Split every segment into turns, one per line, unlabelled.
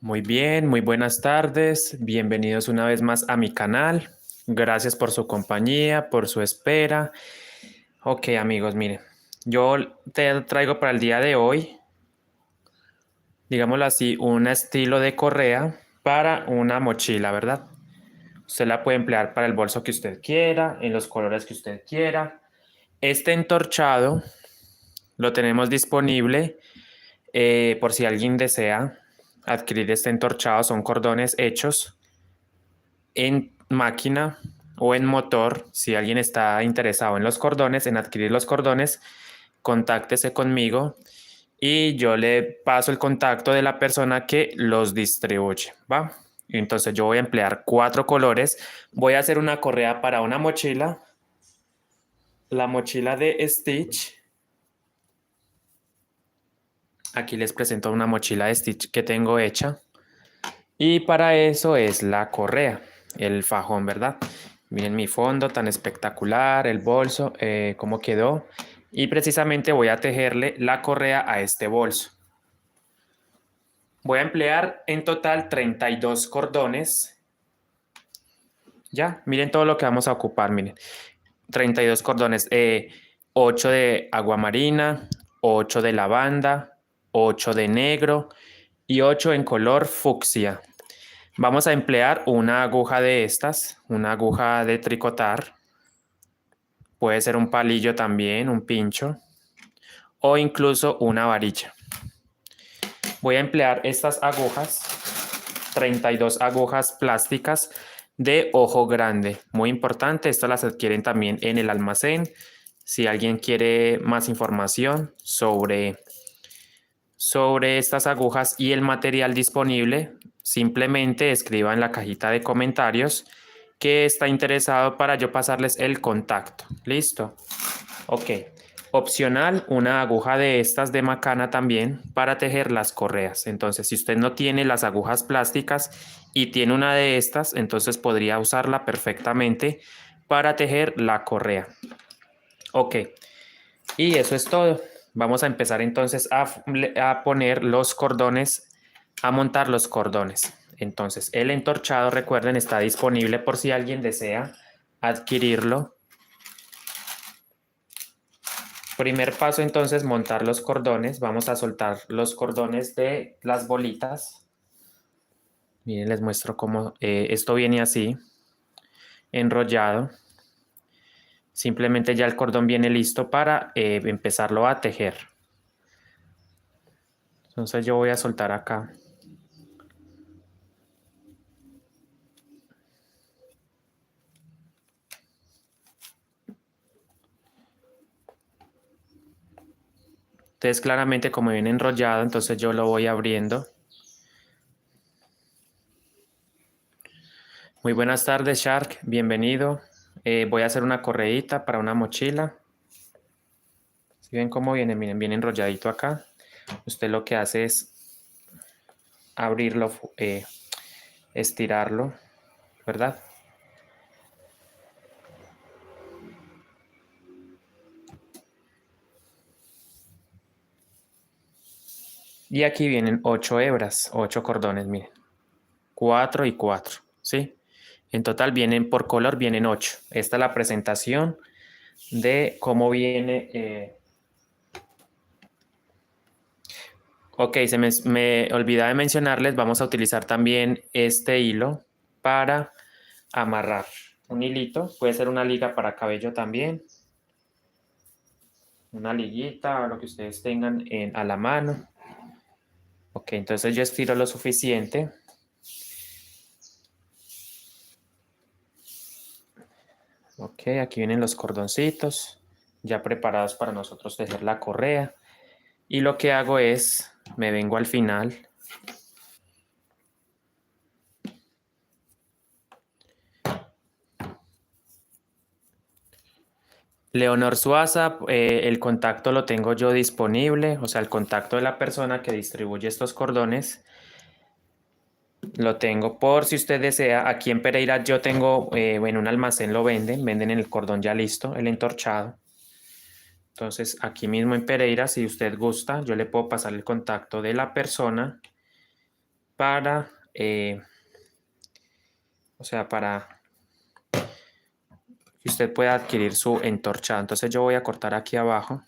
Muy bien, muy buenas tardes. Bienvenidos una vez más a mi canal. Gracias por su compañía, por su espera. Ok, amigos, miren, yo te traigo para el día de hoy, digámoslo así, un estilo de correa para una mochila, ¿verdad? Usted la puede emplear para el bolso que usted quiera, en los colores que usted quiera. Este entorchado lo tenemos disponible por si alguien desea adquirir este entorchado. Son cordones hechos en máquina o en motor. Si alguien está interesado en los cordones, en adquirir los cordones, contáctese conmigo y yo le paso el contacto de la persona que los distribuye, ¿va? Entonces yo voy a emplear 4 colores. Voy a hacer una correa para una mochila, la mochila de Stitch. Aquí les presento una mochila de Stitch que tengo hecha. Y para eso es la correa, el fajón, ¿verdad? Miren mi fondo tan espectacular, el bolso, cómo quedó. Y precisamente voy a tejerle la correa a este bolso. Voy a emplear en total 32 cordones. Ya, miren todo lo que vamos a ocupar, miren. 32 cordones, 8 de aguamarina, 8 de lavanda, 8 de negro y 8 en color fucsia. Vamos a emplear una aguja de estas, una aguja de tricotar. Puede ser un palillo también, un pincho o incluso una varilla. Voy a emplear estas agujas, 32 agujas plásticas de ojo grande. Muy importante, estas las adquieren también en el almacén. Si alguien quiere más información sobre estas agujas y el material disponible, simplemente escriba en la cajita de comentarios que está interesado para yo pasarles el contacto. ¿Listo? Ok. Opcional, una aguja de estas de macana también para tejer las correas. Entonces, si usted no tiene las agujas plásticas y tiene una de estas, entonces podría usarla perfectamente para tejer la correa. Ok. Y eso es todo. Vamos a empezar entonces a poner los cordones, a montar los cordones. Entonces, el entorchado, recuerden, está disponible por si alguien desea adquirirlo. Primer paso entonces, montar los cordones. Vamos a soltar los cordones de las bolitas. Miren, les muestro cómo esto viene así, enrollado. Simplemente ya el cordón viene listo para empezarlo a tejer. Entonces yo voy a soltar acá. Entonces claramente como viene enrollado, entonces yo lo voy abriendo. Muy buenas tardes, Shark, bienvenido. Voy a hacer una correíta para una mochila. Si ven cómo viene, miren, viene enrolladito acá. Usted lo que hace es abrirlo, estirarlo, ¿verdad? Y aquí vienen 8 hebras, 8 cordones, miren. 4 y 4, ¿sí? En total vienen por color, vienen 8. Esta es la presentación de cómo viene. Ok, me olvidaba de mencionarles, vamos a utilizar también este hilo para amarrar. Un hilito, puede ser una liga para cabello también. Una liguita, lo que ustedes tengan a la mano. Ok, entonces yo estiro lo suficiente. Ok, aquí vienen los cordoncitos ya preparados para nosotros tejer la correa. Y lo que hago es, me vengo al final. Leonor Suaza, el contacto lo tengo yo disponible, o sea, el contacto de la persona que distribuye estos cordones. Lo tengo por si usted desea. Aquí en Pereira yo tengo, en un almacén lo venden el cordón ya listo, el entorchado. Entonces, aquí mismo en Pereira, si usted gusta, yo le puedo pasar el contacto de la persona para, para que usted pueda adquirir su entorchado. Entonces yo voy a cortar aquí abajo.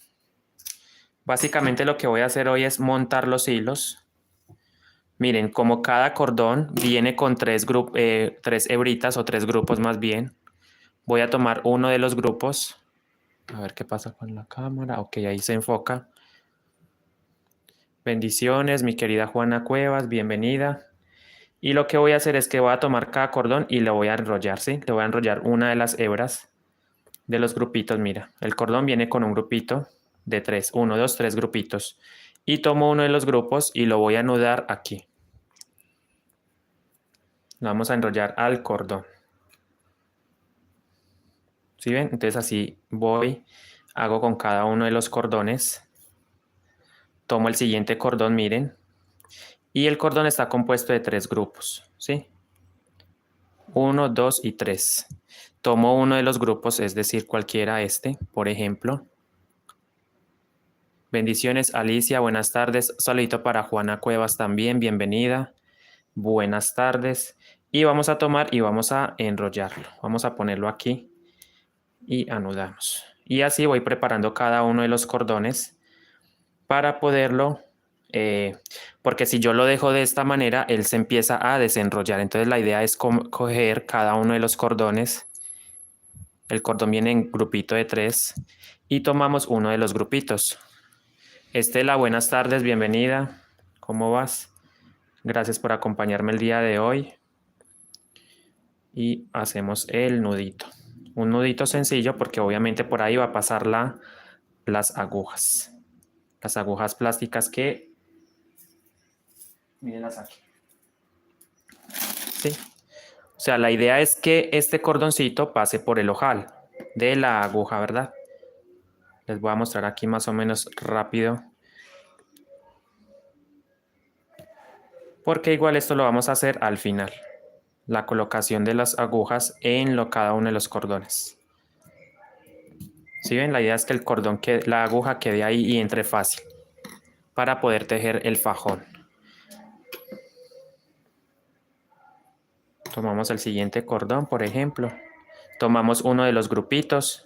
Básicamente lo que voy a hacer hoy es montar los hilos. Miren, como cada cordón viene con tres hebritas o tres grupos más bien, voy a tomar uno de los grupos. A ver qué pasa con la cámara. Ok, ahí se enfoca. Bendiciones, mi querida Juana Cuevas, bienvenida. Y lo que voy a hacer es que voy a tomar cada cordón y lo voy a enrollar, ¿sí? Le voy a enrollar una de las hebras de los grupitos. Mira, el cordón viene con un grupito de tres. Uno, dos, tres grupitos. Y tomo uno de los grupos y lo voy a anudar aquí. Lo vamos a enrollar al cordón. ¿Sí ven? Entonces así voy, hago con cada uno de los cordones. Tomo el siguiente cordón, miren. Y el cordón está compuesto de tres grupos, ¿sí? 1, 2 y 3. Tomo uno de los grupos, es decir, cualquiera por ejemplo. Bendiciones, Alicia, buenas tardes. Saludito para Juana Cuevas también, bienvenida. Buenas tardes. Y vamos a tomar y vamos a enrollarlo. Vamos a ponerlo aquí y anudamos. Y así voy preparando cada uno de los cordones para poderlo, porque si yo lo dejo de esta manera, él se empieza a desenrollar. Entonces la idea es coger cada uno de los cordones. El cordón viene en grupito de 3 y tomamos uno de los grupitos. Estela, buenas tardes, bienvenida. ¿Cómo vas? Gracias por acompañarme el día de hoy. Y hacemos el nudito. Un nudito sencillo porque obviamente por ahí va a pasar las agujas. Las agujas plásticas que... Mírenlas aquí. ¿Sí? O sea, la idea es que este cordoncito pase por el ojal de la aguja, ¿verdad? Les voy a mostrar aquí más o menos rápido. Porque igual esto lo vamos a hacer al final. La colocación de las agujas en cada uno de los cordones. ¿Sí ven? La idea es que la aguja quede ahí y entre fácil para poder tejer el fajón. Tomamos el siguiente cordón, por ejemplo. Tomamos uno de los grupitos.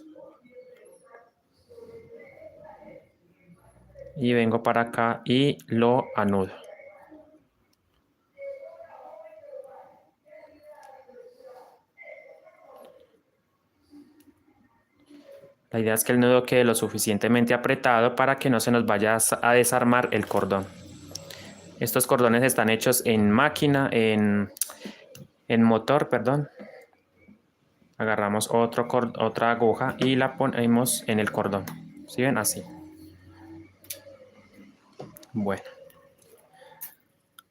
Y vengo para acá y lo anudo. La idea es que el nudo quede lo suficientemente apretado para que no se nos vaya a desarmar el cordón. Estos cordones están hechos en máquina, en motor, perdón. Agarramos otra aguja y la ponemos en el cordón. ¿Sí ven? Así. Bueno.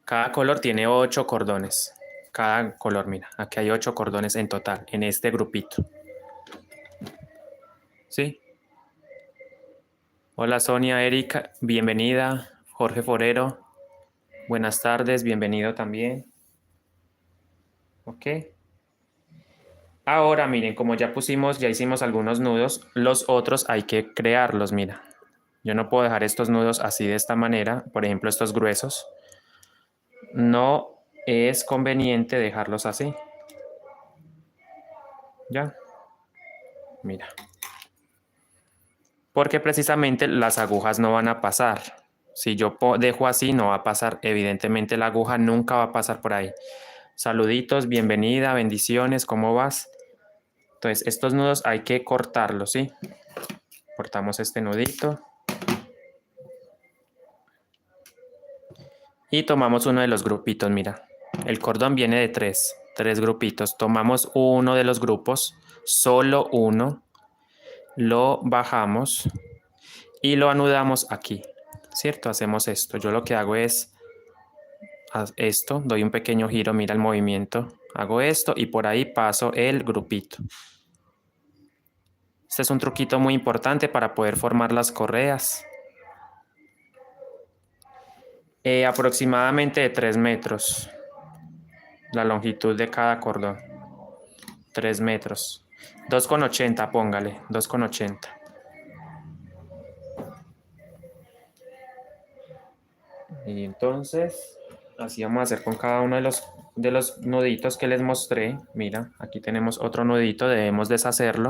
Cada color tiene 8 cordones. Cada color, mira, aquí hay 8 cordones en total, en este grupito. ¿Sí? Hola Sonia, Erika, bienvenida. Jorge Forero, buenas tardes, bienvenido también. Ok. Ahora miren, como ya hicimos algunos nudos, los otros hay que crearlos, mira. Yo no puedo dejar estos nudos así de esta manera, por ejemplo estos gruesos. No es conveniente dejarlos así. ¿Ya? Mira. Porque precisamente las agujas no van a pasar. Si yo dejo así, no va a pasar. Evidentemente la aguja nunca va a pasar por ahí. Saluditos, bienvenida, bendiciones, ¿cómo vas? Entonces, estos nudos hay que cortarlos, ¿sí? Cortamos este nudito. Y tomamos uno de los grupitos, mira. El cordón viene de tres grupitos. Tomamos uno de los grupos, solo uno. Lo bajamos y lo anudamos aquí, ¿cierto? Hacemos esto. Yo lo que hago es esto, doy un pequeño giro, mira el movimiento. Hago esto y por ahí paso el grupito. Este es un truquito muy importante para poder formar las correas. Aproximadamente de 3 metros. La longitud de cada cordón. 3 metros. 2,80, póngale. 2,80. Y entonces Así vamos a hacer con cada uno de los nuditos que les mostré. Mira, aquí tenemos otro nudito, debemos deshacerlo.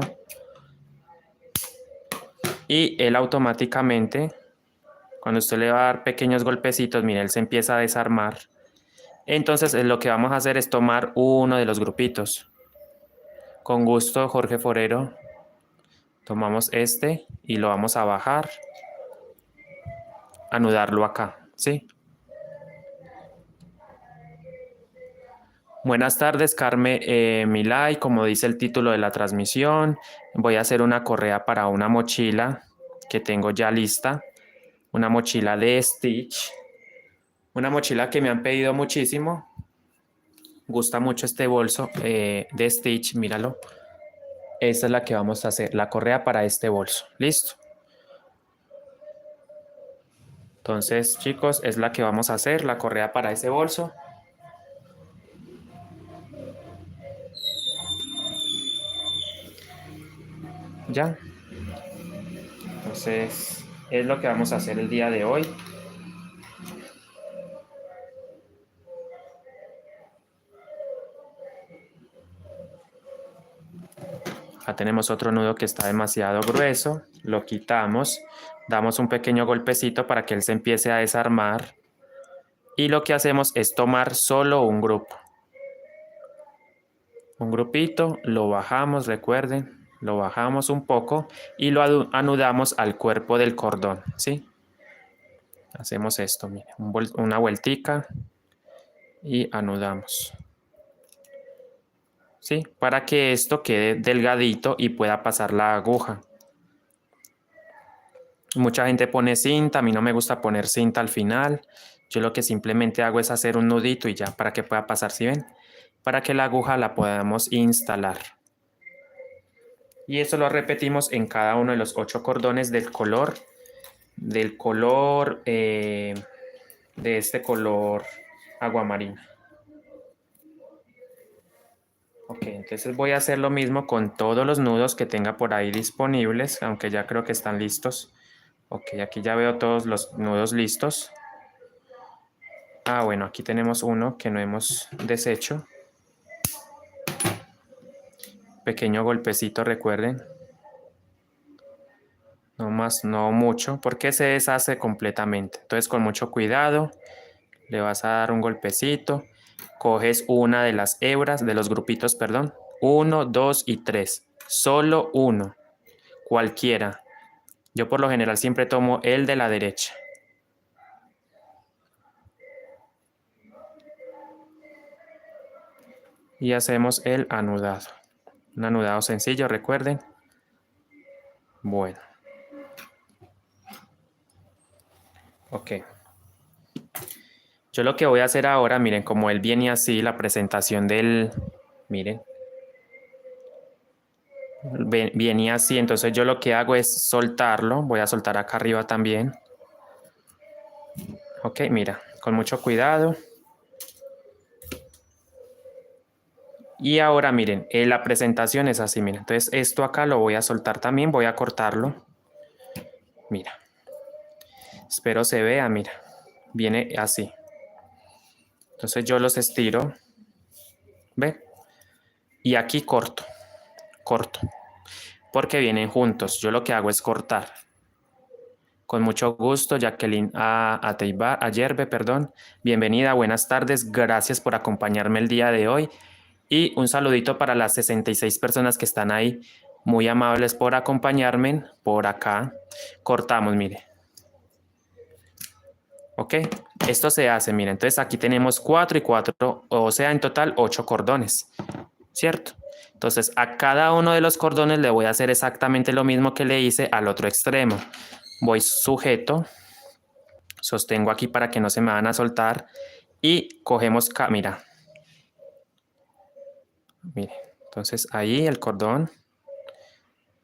Y él automáticamente, cuando usted le va a dar pequeños golpecitos, mira, él se empieza a desarmar. Entonces, lo que vamos a hacer es tomar uno de los grupitos. Con gusto, Jorge Forero. Tomamos este y lo vamos a bajar, anudarlo acá, ¿sí? Buenas tardes, Carmen Milay. Como dice el título de la transmisión, voy a hacer una correa para una mochila que tengo ya lista. Una mochila de Stitch. Una mochila que me han pedido muchísimo. Gusta mucho este bolso de Stitch, míralo. Esta es la que vamos a hacer, la correa para este bolso. ¿Listo? Entonces, chicos, es la que vamos a hacer, la correa para ese bolso. Ya. Entonces, es lo que vamos a hacer el día de hoy. Acá tenemos otro nudo que está demasiado grueso. Lo quitamos. Damos un pequeño golpecito para que él se empiece a desarmar. Y lo que hacemos es tomar solo un grupo. Un grupito, lo bajamos, recuerden. Lo bajamos un poco y lo anudamos al cuerpo del cordón, ¿sí? Hacemos esto, mire, una vueltica y anudamos. ¿Sí? Para que esto quede delgadito y pueda pasar la aguja. Mucha gente pone cinta, a mí no me gusta poner cinta al final. Yo lo que simplemente hago es hacer un nudito y ya, para que pueda pasar, ¿sí ven? Para que la aguja la podamos instalar. Y eso lo repetimos en cada uno de los 8 cordones del color de este color aguamarina. Ok, entonces voy a hacer lo mismo con todos los nudos que tenga por ahí disponibles, aunque ya creo que están listos. Ok, aquí ya veo todos los nudos listos. Ah, bueno, aquí tenemos uno que no hemos deshecho. Pequeño golpecito, recuerden. No más, no mucho, porque se deshace completamente. Entonces, con mucho cuidado, le vas a dar un golpecito. Coges una de las hebras, de los grupitos, perdón. 1, 2 y 3. Solo uno. Cualquiera. Yo por lo general siempre tomo el de la derecha. Y hacemos el anudado. Un anudado sencillo, recuerden. Bueno. Ok. Yo lo que voy a hacer ahora, miren, como él viene así, la presentación del... Miren. Viene así, entonces yo lo que hago es soltarlo. Voy a soltar acá arriba también. Ok, mira, con mucho cuidado. Y ahora miren, la presentación es así, miren. Entonces esto acá lo voy a soltar también, voy a cortarlo. Mira. Espero se vea, mira. Viene así. Entonces yo los estiro. ¿Ve? Y aquí corto. Corto. Porque vienen juntos. Yo lo que hago es cortar. Con mucho gusto, Jacqueline a Yerbe, perdón. Bienvenida, buenas tardes. Gracias por acompañarme el día de hoy. Y un saludito para las 66 personas que están ahí. Muy amables por acompañarme. Por acá. Cortamos, mire. ¿Ok? Esto se hace, mira, entonces aquí tenemos 4 y 4, o sea, en total 8 cordones, ¿cierto? Entonces a cada uno de los cordones le voy a hacer exactamente lo mismo que le hice al otro extremo. Voy sujeto, sostengo aquí para que no se me van a soltar y cogemos, mira, miren, entonces ahí el cordón,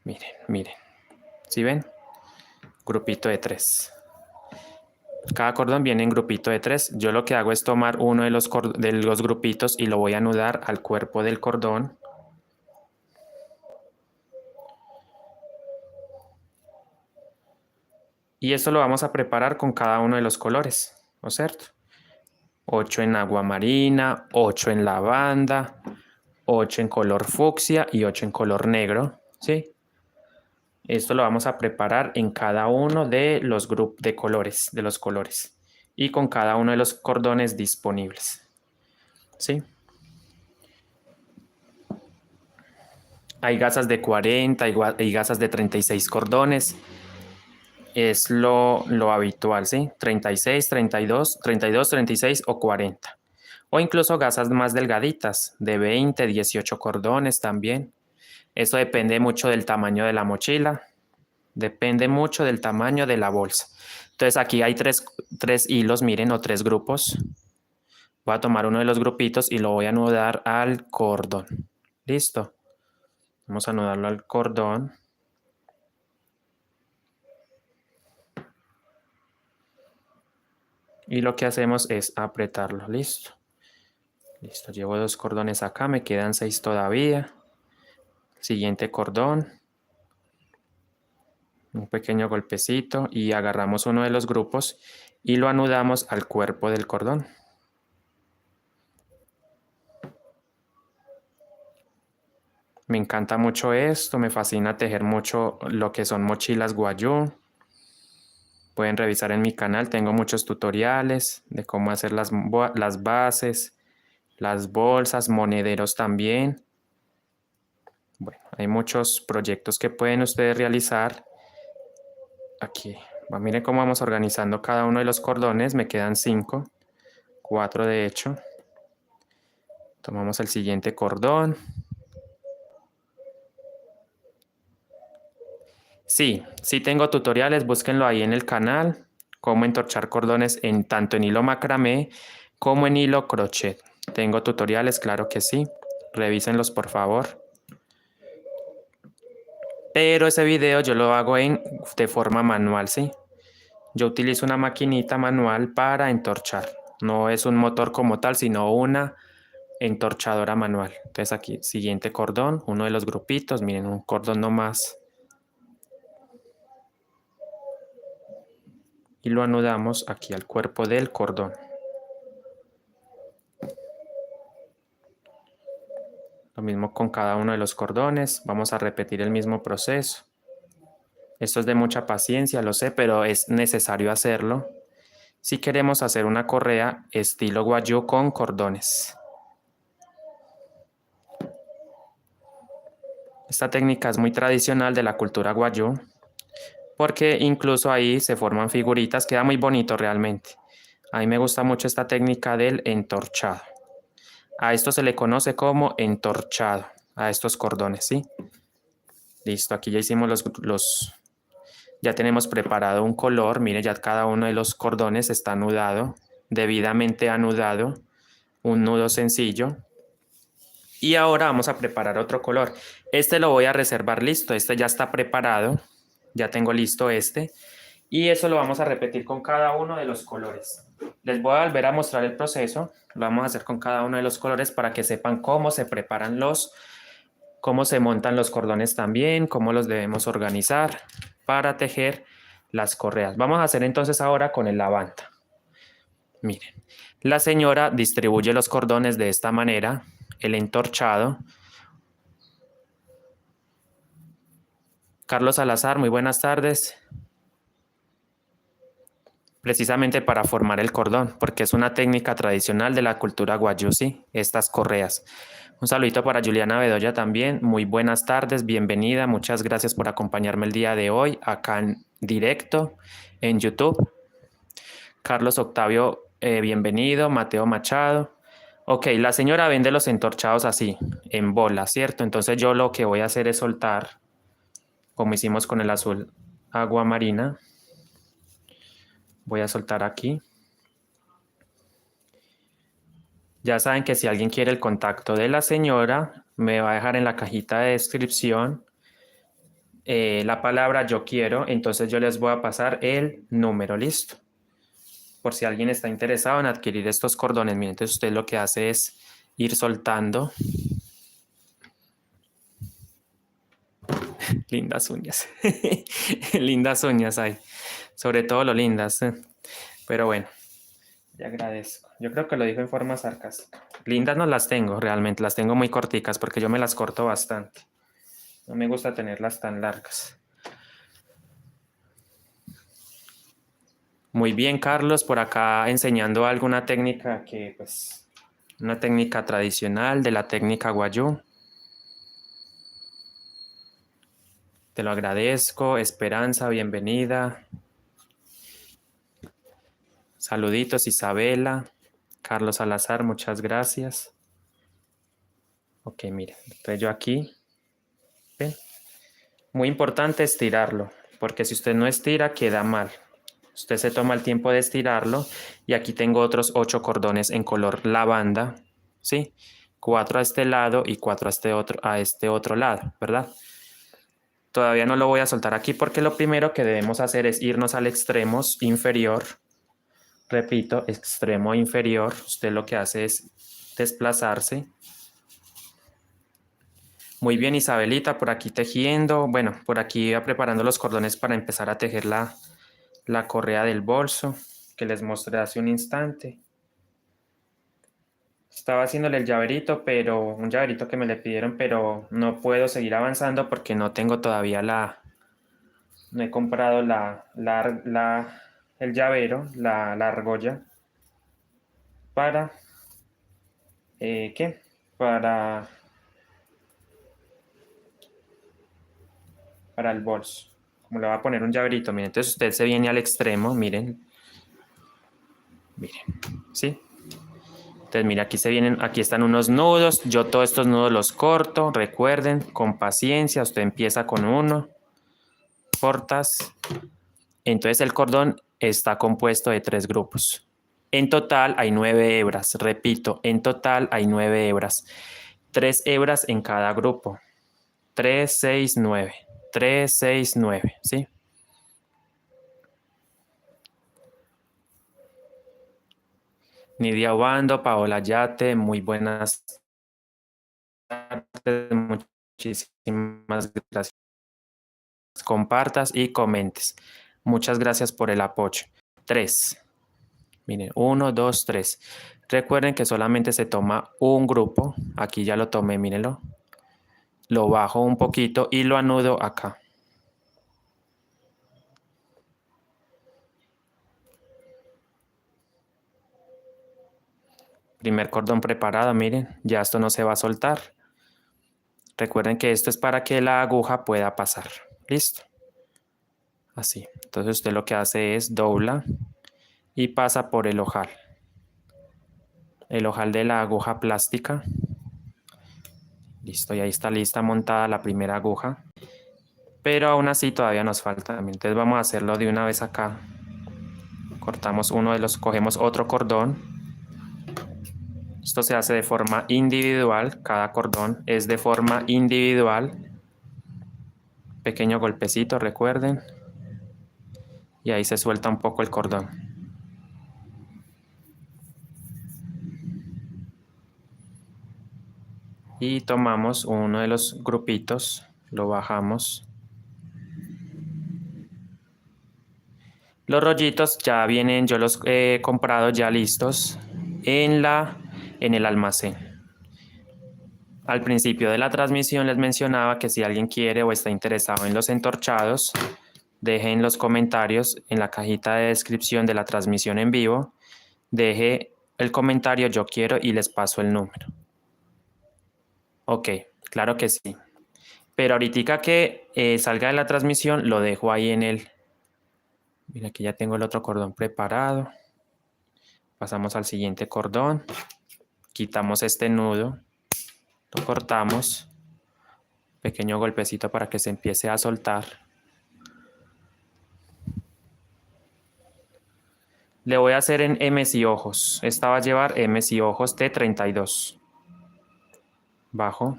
miren, miren, ¿sí ven? Grupito de 3. Cada cordón viene en grupito de 3. Yo lo que hago es tomar uno de los grupitos y lo voy a anudar al cuerpo del cordón. Y esto lo vamos a preparar con cada uno de los colores, ¿no es cierto? 8 en agua marina, 8 en lavanda, 8 en color fucsia y 8 en color negro, ¿sí? Esto lo vamos a preparar en cada uno de los grupos de colores, y con cada uno de los cordones disponibles, ¿sí? Hay gasas de 40, hay gasas de 36 cordones. Es lo habitual, ¿sí? 36, 32, 32, 36 o 40. O incluso gasas más delgaditas, de 20, 18 cordones también. Esto depende mucho del tamaño de la mochila. Depende mucho del tamaño de la bolsa. Entonces aquí hay tres hilos, miren, o tres grupos. Voy a tomar uno de los grupitos y lo voy a anudar al cordón. Listo. Vamos a anudarlo al cordón. Y lo que hacemos es apretarlo. Listo. Listo. Llevo 2 cordones acá. Me quedan 6 todavía. Siguiente cordón. Un pequeño golpecito y agarramos uno de los grupos y lo anudamos al cuerpo del cordón. Me encanta mucho esto, me fascina tejer mucho lo que son mochilas guayú. Pueden revisar en mi canal, tengo muchos tutoriales de cómo hacer las bases, las bolsas, monederos también. Bueno, hay muchos proyectos que pueden ustedes realizar. Aquí, miren cómo vamos organizando cada uno de los cordones, me quedan 5, 4 de hecho. Tomamos el siguiente cordón. Sí, sí tengo tutoriales, búsquenlo ahí en el canal, cómo entorchar cordones tanto en hilo macramé como en hilo crochet. Tengo tutoriales, claro que sí, revísenlos por favor. Pero ese video yo lo hago de forma manual, ¿sí? Yo utilizo una maquinita manual para entorchar. No es un motor como tal, sino una entorchadora manual. Entonces aquí, siguiente cordón, uno de los grupitos, miren, un cordón nomás. Y lo anudamos aquí al cuerpo del cordón. Lo mismo con cada uno de los cordones. Vamos a repetir el mismo proceso. Esto es de mucha paciencia, lo sé, pero es necesario hacerlo si queremos hacer una correa estilo guayú con cordones. Esta técnica es muy tradicional de la cultura guayú porque incluso ahí se forman figuritas. Queda muy bonito realmente. A mí me gusta mucho esta técnica del entorchado. A esto se le conoce como entorchado, a estos cordones, ¿sí? Listo, aquí ya hicimos ya tenemos preparado un color. Mire, ya cada uno de los cordones está anudado, debidamente anudado, un nudo sencillo. Y ahora vamos a preparar otro color. Este lo voy a reservar listo, este ya está preparado, ya tengo listo este. Y eso lo vamos a repetir con cada uno de los colores. Les voy a volver a mostrar el proceso, lo vamos a hacer con cada uno de los colores para que sepan cómo se preparan cómo se montan los cordones también, cómo los debemos organizar para tejer las correas. Vamos a hacer entonces ahora con el lavanda. Miren, la señora distribuye los cordones de esta manera, el entorchado. Carlos Salazar, muy buenas tardes. Precisamente para formar el cordón, porque es una técnica tradicional de la cultura guayú, ¿sí? Estas correas. Un saludito para Juliana Bedoya también. Muy buenas tardes, bienvenida. Muchas gracias por acompañarme el día de hoy acá en directo en YouTube. Carlos Octavio, bienvenido. Mateo Machado. Ok, la señora vende los entorchados así, en bola, ¿cierto? Entonces yo lo que voy a hacer es soltar, como hicimos con el azul agua marina. Voy a soltar aquí. Ya saben que si alguien quiere el contacto de la señora, me va a dejar en la cajita de descripción la palabra yo quiero. Entonces yo les voy a pasar el número, listo. Por si alguien está interesado en adquirir estos cordones. Miren, entonces usted lo que hace es ir soltando. Lindas uñas. Lindas uñas hay. Sobre todo lo lindas. Pero bueno, le agradezco. Yo creo que lo dijo en forma sarcástica. Lindas no las tengo, realmente. Las tengo muy corticas porque yo me las corto bastante. No me gusta tenerlas tan largas. Muy bien, Carlos, por acá enseñando alguna técnica que, pues, una técnica tradicional de la técnica Guayú. Te lo agradezco. Esperanza, bienvenida. Saluditos, Isabela. Carlos Salazar, muchas gracias. Ok, mire, entonces yo aquí, ¿ven? Muy importante estirarlo, porque si usted no estira, queda mal. Usted se toma el tiempo de estirarlo y aquí tengo otros 8 cordones en color lavanda, ¿sí? 4 a este lado y 4 a este otro lado, ¿verdad? Todavía no lo voy a soltar aquí porque lo primero que debemos hacer es irnos al extremo inferior. Repito, extremo inferior. Usted lo que hace es desplazarse. Muy bien, Isabelita, por aquí tejiendo. Bueno, por aquí iba preparando los cordones para empezar a tejer la correa del bolso que les mostré hace un instante. Estaba haciéndole el llaverito, pero un llaverito que me le pidieron, pero no puedo seguir avanzando porque no tengo todavía no he comprado el llavero, la argolla para, ¿qué? Para el bolso. Como le va a poner un llaverito, miren, entonces usted se viene al extremo, miren, miren, ¿sí? Entonces, mira, aquí están unos nudos. Yo todos estos nudos los corto. Recuerden, con paciencia, usted empieza con uno, cortas. Entonces, el cordón está compuesto de 3 grupos. En total hay 9 hebras. Repito, en total hay 9 hebras. 3 hebras en cada grupo. 3, 6, 9. 3, 6, 9, ¿sí? Nidia Obando, Paola Yate, muy buenas tardes. Muchísimas gracias. Compartas y comentes. Muchas gracias por el apoyo. 3. Miren, 1, 2, 3. Recuerden que solamente se toma un grupo. Aquí ya lo tomé, mírenlo. Lo bajo un poquito y lo anudo acá. Primer cordón preparado, miren. Ya esto no se va a soltar. Recuerden que esto es para que la aguja pueda pasar. ¿Listo? Así. Entonces usted lo que hace es dobla y pasa por el ojal. El ojal de la aguja plástica. Listo, y ahí está lista montada la primera aguja. Pero aún así todavía nos falta. Entonces vamos a hacerlo de una vez acá. Cortamos cogemos otro cordón. Esto se hace de forma individual. Cada cordón es de forma individual. Pequeño golpecito, recuerden. Y ahí se suelta un poco el cordón. Y tomamos uno de los grupitos, lo bajamos. Los rollitos ya vienen, yo los he comprado ya listos en el almacén. Al principio de la transmisión les mencionaba que si alguien quiere o está interesado en los entorchados, deje en los comentarios en la cajita de descripción de la transmisión en vivo, deje el comentario yo quiero y les paso el número. Ok, claro que sí. Pero ahorita que salga de la transmisión lo dejo ahí en el... Mira, aquí ya tengo el otro cordón preparado. Pasamos al siguiente cordón. Quitamos este nudo. Lo cortamos. Pequeño golpecito para que se empiece a soltar. Le voy a hacer en M's y ojos. Esta va a llevar M's y ojos de 32. Bajo.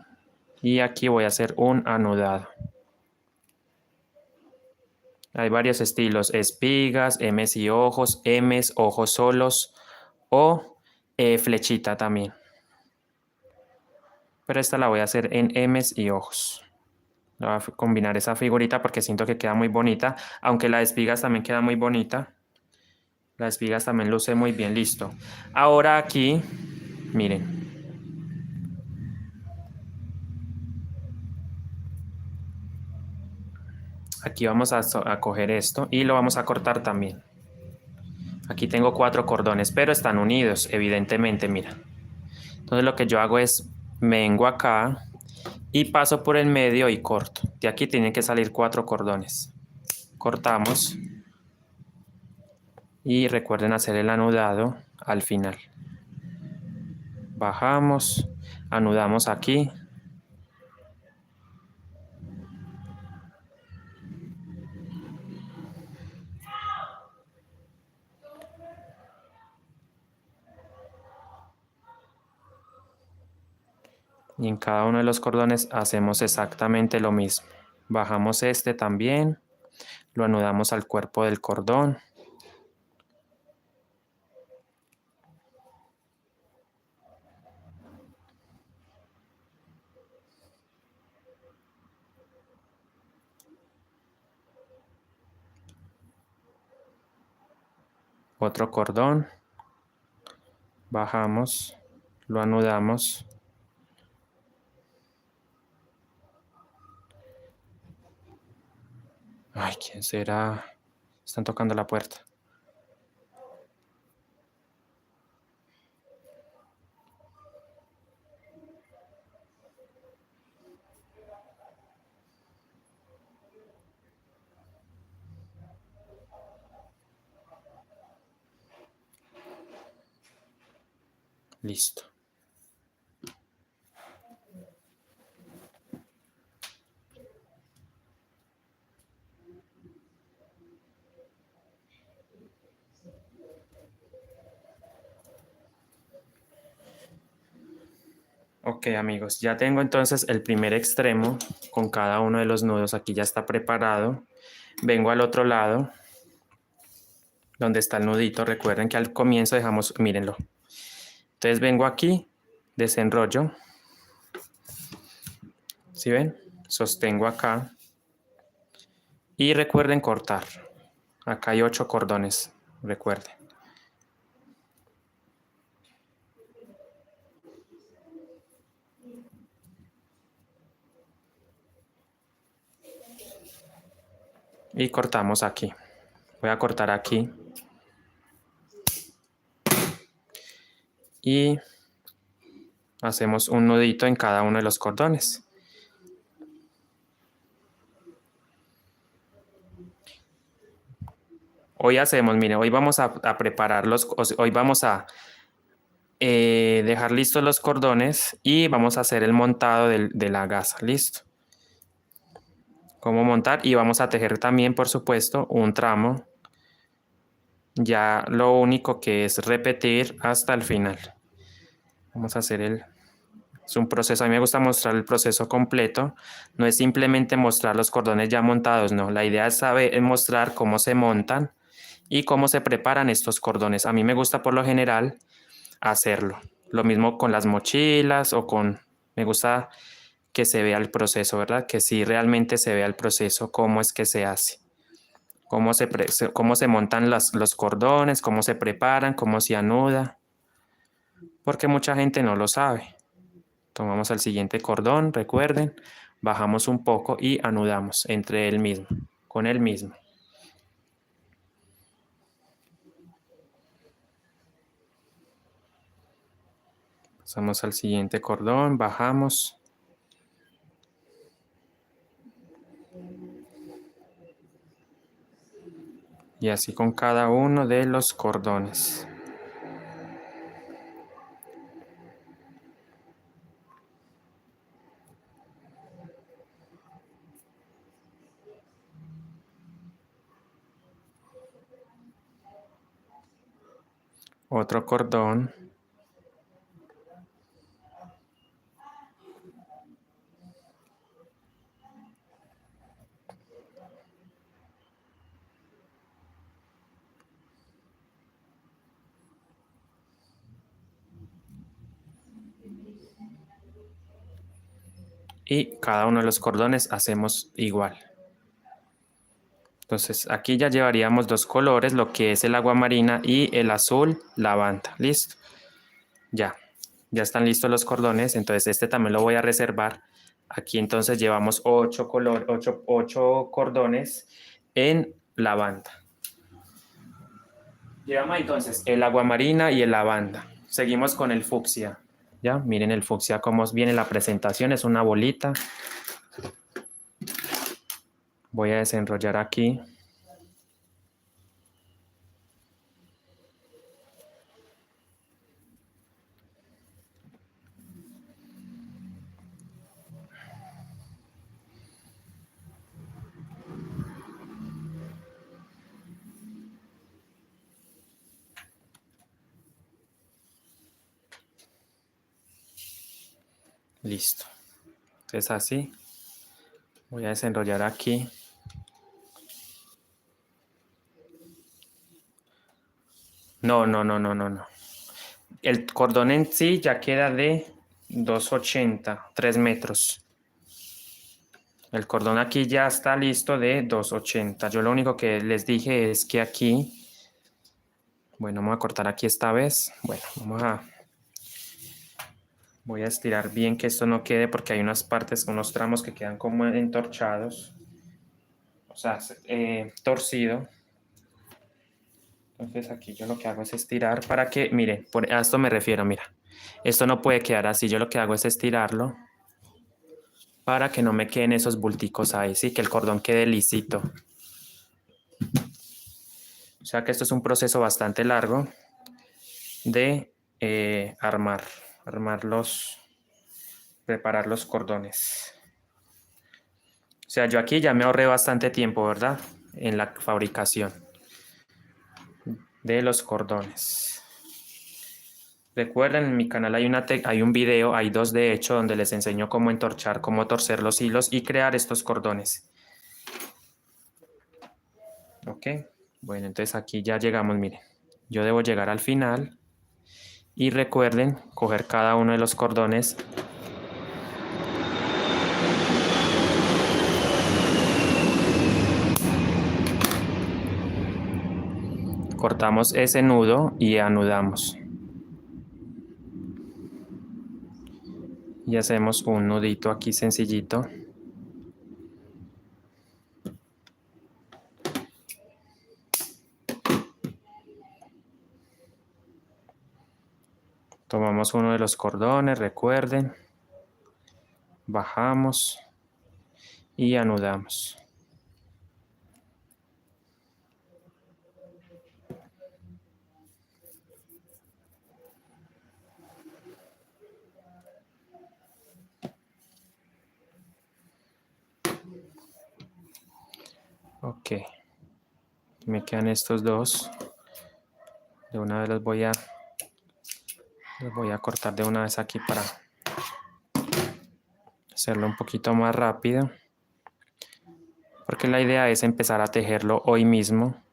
Y aquí voy a hacer un anudado. Hay varios estilos. Espigas, M's y ojos, M's, ojos solos o flechita también. Pero esta la voy a hacer en M's y ojos. Voy a combinar esa figurita porque siento que queda muy bonita. Aunque la de espigas también queda muy bonita. La espigas también luce muy bien, listo. Ahora aquí, miren. Aquí vamos a coger esto y lo vamos a cortar también. Aquí tengo 4 cordones, pero están unidos, evidentemente, mira. Entonces lo que yo hago es, vengo acá y paso por el medio y corto. De aquí tienen que salir 4 cordones. Cortamos y recuerden hacer el anudado al final. Bajamos, anudamos aquí. Y en cada uno de los cordones hacemos exactamente lo mismo. Bajamos este también, lo anudamos al cuerpo del cordón. Otro cordón, bajamos, lo anudamos. Ay, ¿quién será? Están tocando la puerta. Listo. Ok, amigos, ya tengo entonces el primer extremo con cada uno de los nudos. Aquí ya está preparado. Vengo al otro lado, donde está el nudito. Recuerden que al comienzo dejamos, mírenlo. Entonces vengo aquí, desenrollo. ¿Sí ven? Sostengo acá. Y recuerden cortar. Acá hay 8 cordones, recuerden. Y cortamos aquí. Voy a cortar aquí. Y hacemos un nudito en cada uno de los cordones. Hoy hacemos, miren, hoy vamos a prepararlos, hoy vamos a dejar listos los cordones y vamos a hacer el montado de la gasa, listo. Cómo montar y vamos a tejer también, por supuesto, un tramo. Ya lo único que es repetir hasta el final. Vamos a hacer es un proceso, a mí me gusta mostrar el proceso completo, no es simplemente mostrar los cordones ya montados, no, la idea es saber mostrar cómo se montan y cómo se preparan estos cordones. A mí me gusta por lo general hacerlo. Lo mismo con las mochilas o con... Me gusta que se vea el proceso, ¿verdad? Que sí realmente se vea el proceso, cómo es que se hace, cómo se montan los cordones, cómo se preparan, cómo se anuda, porque mucha gente no lo sabe. Tomamos el siguiente cordón, recuerden, bajamos un poco y anudamos entre él mismo, con él mismo. Pasamos al siguiente cordón, bajamos. Y así con cada uno de los cordones. Otro cordón. Y cada uno de los cordones hacemos igual. Entonces aquí ya llevaríamos dos colores, lo que es el agua marina y el azul lavanda. ¿Listo? Ya, ya están listos los cordones, entonces este también lo voy a reservar. Aquí entonces llevamos ocho cordones en lavanda. Llevamos entonces el agua marina y el lavanda. Seguimos con el fucsia. Ya, miren el fucsia cómo viene la presentación, es una bolita. Voy a desenrollar aquí. Listo. Entonces así. Voy a desenrollar aquí. No, no, no, no, no, no. El cordón en sí ya queda de 2,80, 3 metros. El cordón aquí ya está listo de 2,80. Yo lo único que les dije es que aquí, bueno, vamos a cortar aquí esta vez. Bueno, voy a estirar bien que esto no quede porque hay unas partes, unos tramos que quedan como entorchados. O sea, torcido. Entonces aquí yo lo que hago es estirar para que, mire, a esto me refiero, mira. Esto no puede quedar así, yo lo que hago es estirarlo para que no me queden esos bulticos ahí, sí, que el cordón quede lisito. O sea que esto es un proceso bastante largo de preparar los cordones. O sea, yo aquí ya me ahorré bastante tiempo, ¿verdad? En la fabricación de los cordones. Recuerden, en mi canal hay un video, hay dos de hecho, donde les enseño cómo entorchar, cómo torcer los hilos y crear estos cordones. Ok, bueno, entonces aquí ya llegamos, miren. Yo debo llegar al final y recuerden coger cada uno de los cordones. Cortamos ese nudo y anudamos. Y hacemos un nudito aquí sencillito. Tomamos uno de los cordones, recuerden. Bajamos y anudamos. Ok. Me quedan estos dos. De una vez los voy a cortar de una vez aquí para hacerlo un poquito más rápido. Porque la idea es empezar a tejerlo hoy mismo.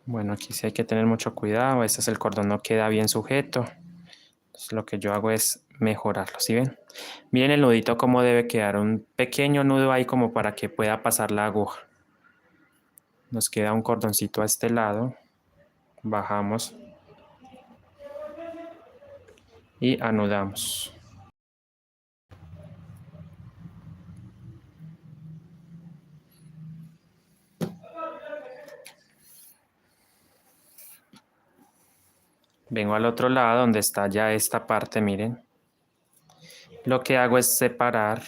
Bueno, aquí sí hay que tener mucho cuidado. Este es el cordón, no queda bien sujeto. Entonces lo que yo hago es mejorarlo, ¿sí ven? Miren el nudito cómo debe quedar. Un pequeño nudo ahí como para que pueda pasar la aguja. Nos queda un cordoncito a este lado. Bajamos. Y anudamos. Vengo al otro lado donde está ya esta parte, miren. Lo que hago es separar.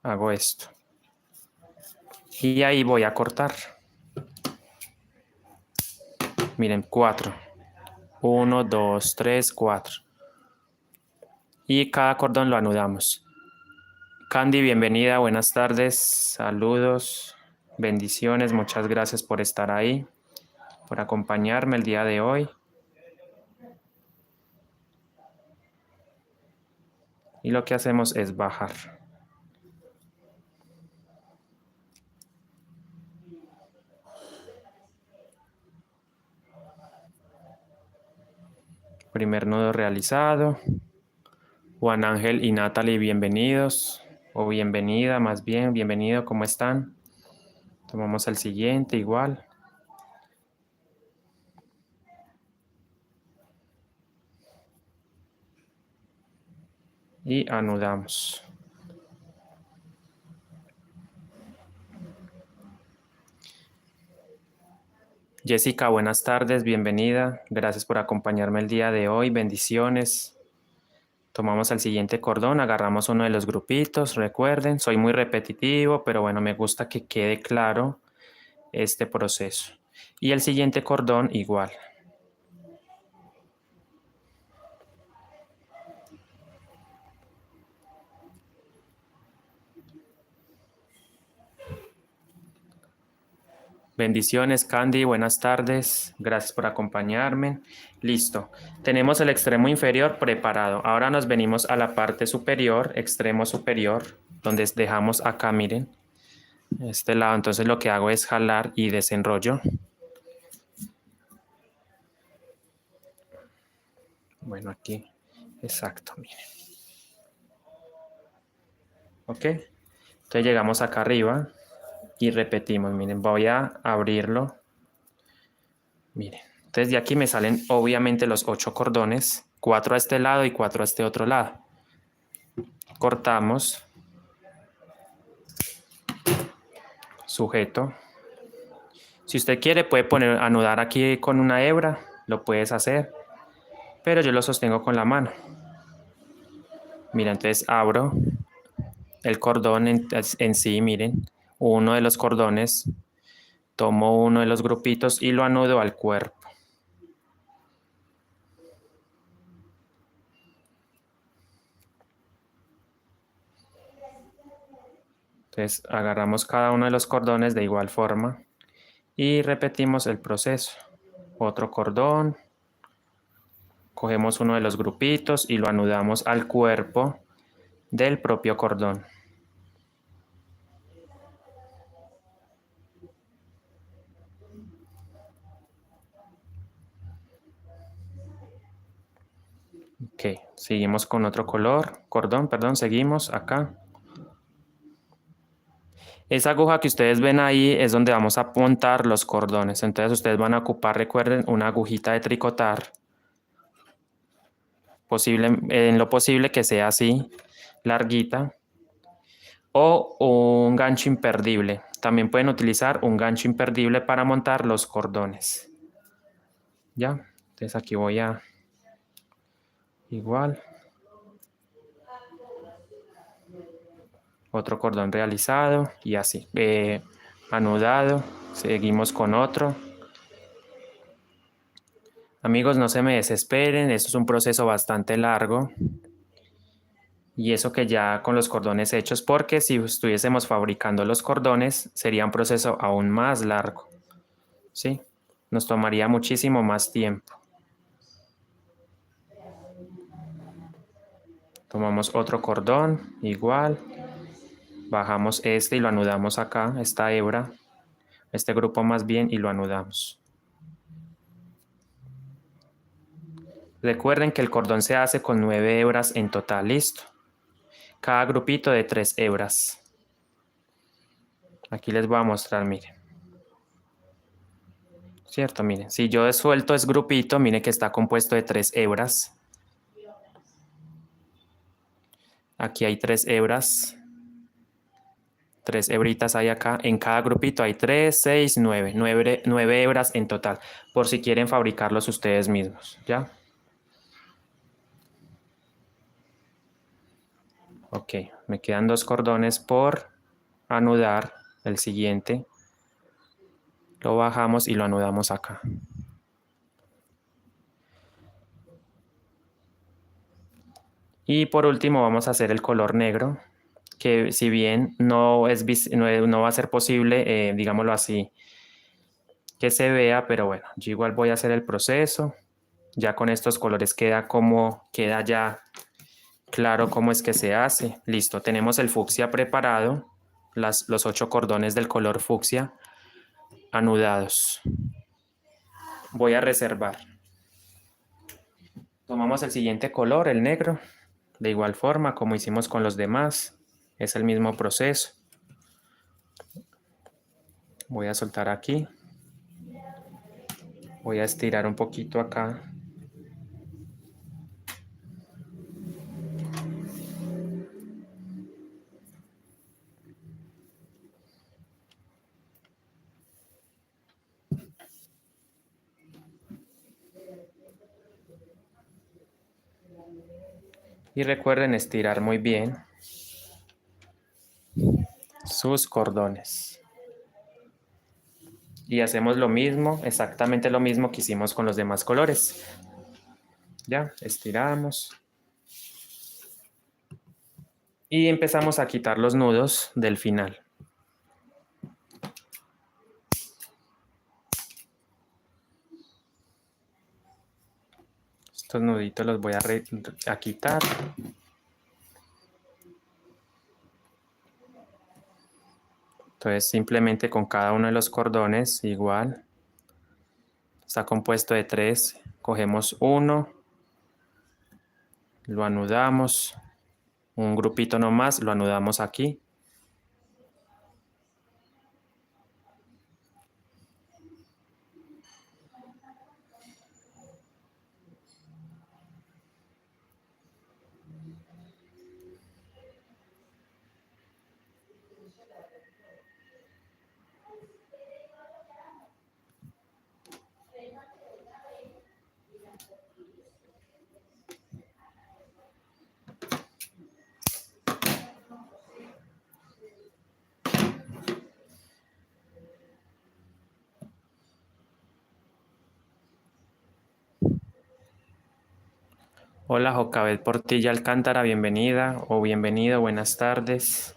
Hago esto. Y ahí voy a cortar. Miren, 4. 1, 2, 3, 4. Y cada cordón lo anudamos. Candy, bienvenida, buenas tardes, saludos, bendiciones, muchas gracias por estar ahí, por acompañarme el día de hoy. Y lo que hacemos es bajar. Primer nudo realizado. Juan Ángel y Natalie, bienvenidos. O bienvenida, más bien, bienvenido, ¿cómo están? Tomamos el siguiente, igual. Y anudamos. Jessica, buenas tardes, bienvenida. Gracias por acompañarme el día de hoy. Bendiciones. Tomamos el siguiente cordón, agarramos uno de los grupitos. Recuerden, soy muy repetitivo, pero bueno, me gusta que quede claro este proceso. Y el siguiente cordón igual. Bendiciones, Candy, buenas tardes. Gracias por acompañarme. Listo. Tenemos el extremo inferior preparado. Ahora nos venimos a la parte superior, extremo superior, donde dejamos acá, miren, este lado. Entonces lo que hago es jalar y desenrollo. Bueno, aquí. Exacto, miren. Ok. Entonces llegamos acá arriba y repetimos. Miren, voy a abrirlo. Miren. Entonces de aquí me salen obviamente los 8 cordones, 4 a este lado y 4 a este otro lado. Cortamos, sujeto. Si usted quiere puede poner anudar aquí con una hebra, lo puedes hacer, pero yo lo sostengo con la mano. Mira, entonces abro el cordón en sí, miren, uno de los cordones, tomo uno de los grupitos y lo anudo al cuerpo. Entonces agarramos cada uno de los cordones de igual forma y repetimos el proceso. Otro cordón, cogemos uno de los grupitos y lo anudamos al cuerpo del propio cordón. Ok, seguimos con otro cordón, perdón, seguimos acá. Esa aguja que ustedes ven ahí es donde vamos a montar los cordones. Entonces ustedes van a ocupar, recuerden, una agujita de tricotar. En lo posible que sea así, larguita. O un gancho imperdible. También pueden utilizar un gancho imperdible para montar los cordones. ¿Ya? Entonces aquí voy a... Igual. Otro cordón realizado y así. Anudado. Seguimos con otro. Amigos, no se me desesperen, esto es un proceso bastante largo. Y eso que ya con los cordones hechos, porque si estuviésemos fabricando los cordones, sería un proceso aún más largo. ¿Sí? Nos tomaría muchísimo más tiempo. Tomamos otro cordón, igual. Bajamos este y lo anudamos acá, esta hebra, este grupo más bien, y lo anudamos. Recuerden que el cordón se hace con 9 hebras en total, listo. Cada grupito de 3 hebras. Aquí les voy a mostrar, miren. ¿Cierto? Miren, si yo suelto es grupito, miren que está compuesto de 3 hebras. Aquí hay 3 hebras. 3 hebritas hay acá. En cada grupito hay 3, 6, 9. 9 hebras en total. Por si quieren fabricarlos ustedes mismos. ¿Ya? Ok, me quedan 2 cordones por anudar. El siguiente lo bajamos y lo anudamos acá. Y por último vamos a hacer el color negro, que si bien no va a ser posible, digámoslo así, que se vea, pero bueno, yo igual voy a hacer el proceso. Ya con estos colores queda ya claro cómo es que se hace. Listo, tenemos el fucsia preparado, los 8 cordones del color fucsia anudados. Voy a reservar. Tomamos el siguiente color, el negro, de igual forma como hicimos con los demás. Es el mismo proceso. Voy a soltar aquí. Voy a estirar un poquito acá. Y recuerden estirar muy bien sus cordones. Y hacemos lo mismo, exactamente lo mismo que hicimos con los demás colores. Ya, estiramos. Y empezamos a quitar los nudos del final. Estos nuditos los voy a quitar. Entonces simplemente con cada uno de los cordones igual. Está compuesto de 3. Cogemos uno, lo anudamos. Un grupito nomás, lo anudamos aquí. Hola, Jocabet Portilla Alcántara, bienvenida o bienvenido, buenas tardes.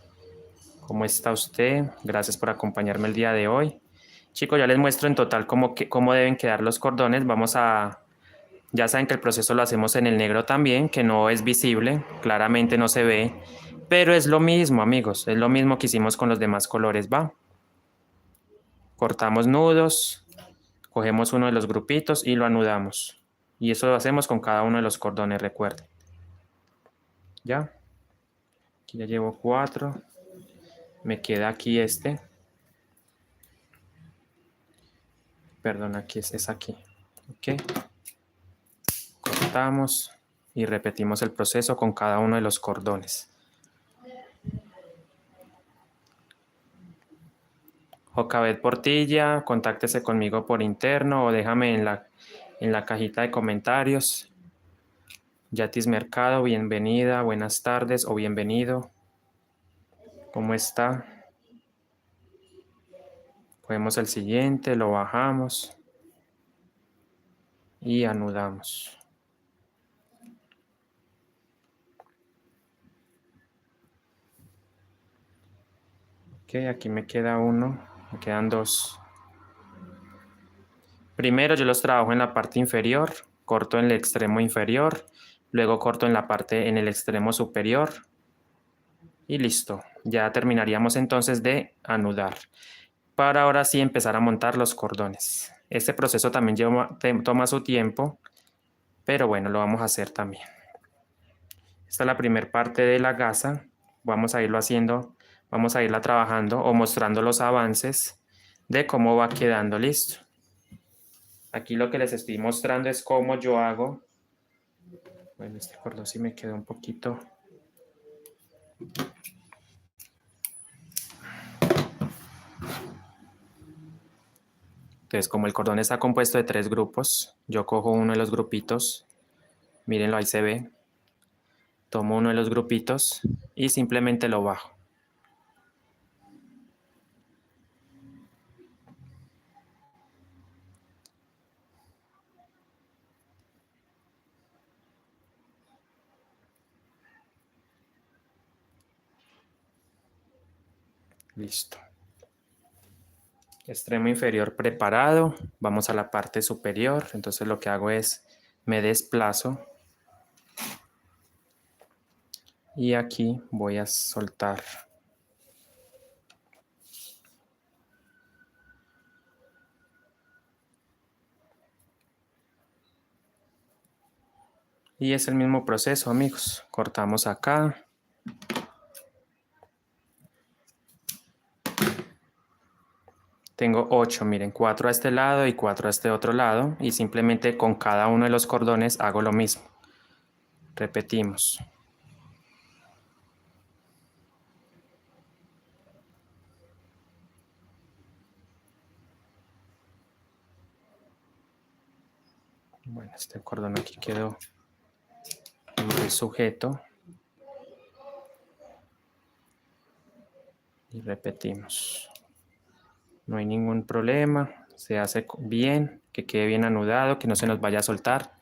¿Cómo está usted? Gracias por acompañarme el día de hoy. Chicos, ya les muestro en total cómo deben quedar los cordones. Ya saben que el proceso lo hacemos en el negro también, que no es visible, claramente no se ve, pero es lo mismo, amigos, es lo mismo que hicimos con los demás colores, ¿va? Cortamos nudos, cogemos uno de los grupitos y lo anudamos. Y eso lo hacemos con cada uno de los cordones, recuerden. ¿Ya? Aquí ya llevo 4. Me queda aquí este. Perdón, aquí es aquí. Ok. Cortamos y repetimos el proceso con cada uno de los cordones. Jocabet Portilla, contáctese conmigo por interno o déjame en la cajita de comentarios. Yatis Mercado, bienvenida, buenas tardes o bienvenido. ¿Cómo está? Cogemos el siguiente, lo bajamos y anudamos. Ok, aquí me queda uno, me quedan 2. Primero yo los trabajo en la parte inferior, corto en el extremo inferior, luego corto en el extremo superior y listo. Ya terminaríamos entonces de anudar. Para ahora sí empezar a montar los cordones. Este proceso también toma su tiempo, pero bueno, lo vamos a hacer también. Esta es la primera parte de la gasa. Vamos a irlo haciendo, vamos a irla trabajando o mostrando los avances de cómo va quedando listo. Aquí lo que les estoy mostrando es cómo yo hago. Bueno, este cordón sí me quedó un poquito. Entonces, como el cordón está compuesto de 3 grupos, yo cojo uno de los grupitos. Mírenlo, ahí se ve. Tomo uno de los grupitos y simplemente lo bajo. Listo. Extremo inferior preparado. Vamos a la parte superior. Entonces lo que hago es me desplazo. Y aquí voy a soltar. Y es el mismo proceso, amigos. Cortamos acá. Tengo 8, miren, 4 a este lado y 4 a este otro lado. Y simplemente con cada uno de los cordones hago lo mismo. Repetimos. Bueno, este cordón aquí quedó muy sujeto. Y repetimos. No hay ningún problema. Se hace bien, que quede bien anudado, que no se nos vaya a soltar.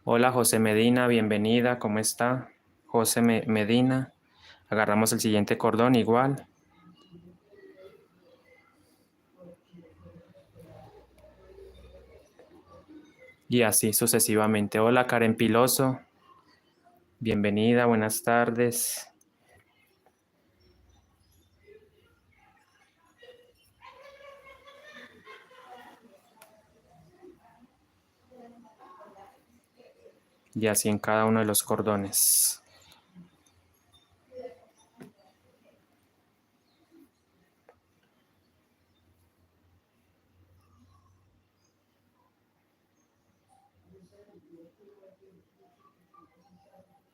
Hola José Medina, bienvenida, ¿cómo está? José Medina. Agarramos el siguiente cordón igual. Y así sucesivamente. Hola Karen Piloso. Bienvenida, buenas tardes. Y así en cada uno de los cordones.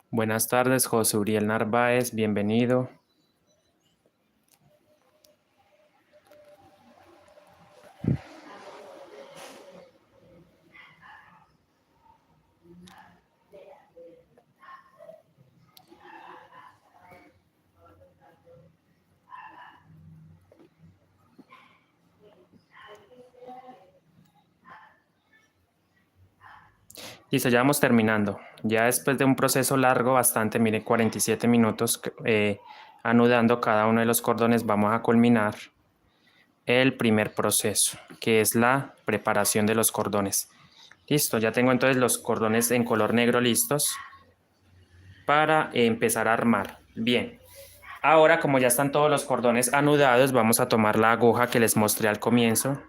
Buenas tardes, José Uriel Narváez, bienvenido. Listo, ya vamos terminando. Ya después de un proceso largo, bastante, mire, 47 minutos anudando cada uno de los cordones, vamos a culminar el primer proceso, que es la preparación de los cordones. Listo, ya tengo entonces los cordones en color negro listos para empezar a armar. Bien, ahora como ya están todos los cordones anudados, vamos a tomar la aguja que les mostré al comienzo.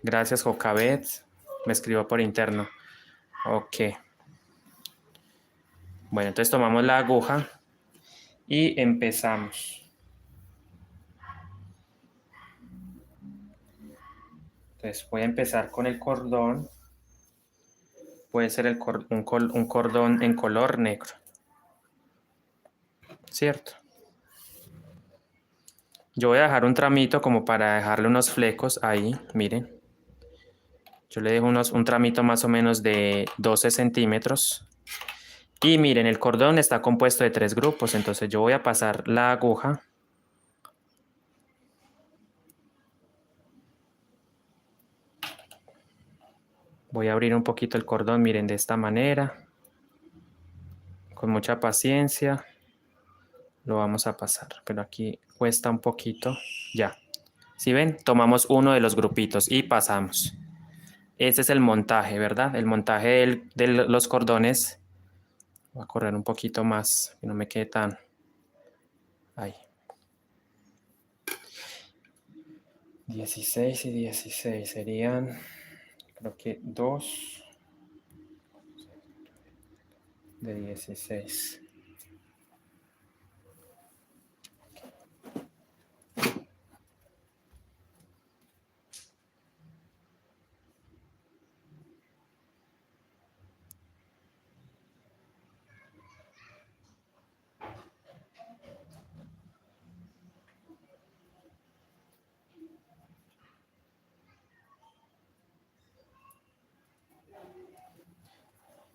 Gracias, Jocabet. Me escribió por interno. Ok. Bueno, entonces tomamos la aguja y empezamos. Entonces voy a empezar con el cordón. Puede ser un cordón en color negro. ¿Cierto? Yo voy a dejar un tramito como para dejarle unos flecos ahí, miren. Yo le dejo un tramito más o menos de 12 centímetros. Y miren, el cordón está compuesto de 3 grupos, entonces yo voy a pasar la aguja. Voy a abrir un poquito el cordón, miren, de esta manera. Con mucha paciencia lo vamos a pasar, pero aquí cuesta un poquito. Ya. ¿Sí ven? Tomamos uno de los grupitos y pasamos. Este es el montaje, ¿verdad? El montaje de los cordones. Voy a correr un poquito más, que no me quede tan... Ahí. 16 y 16 serían, creo que 2 de 16.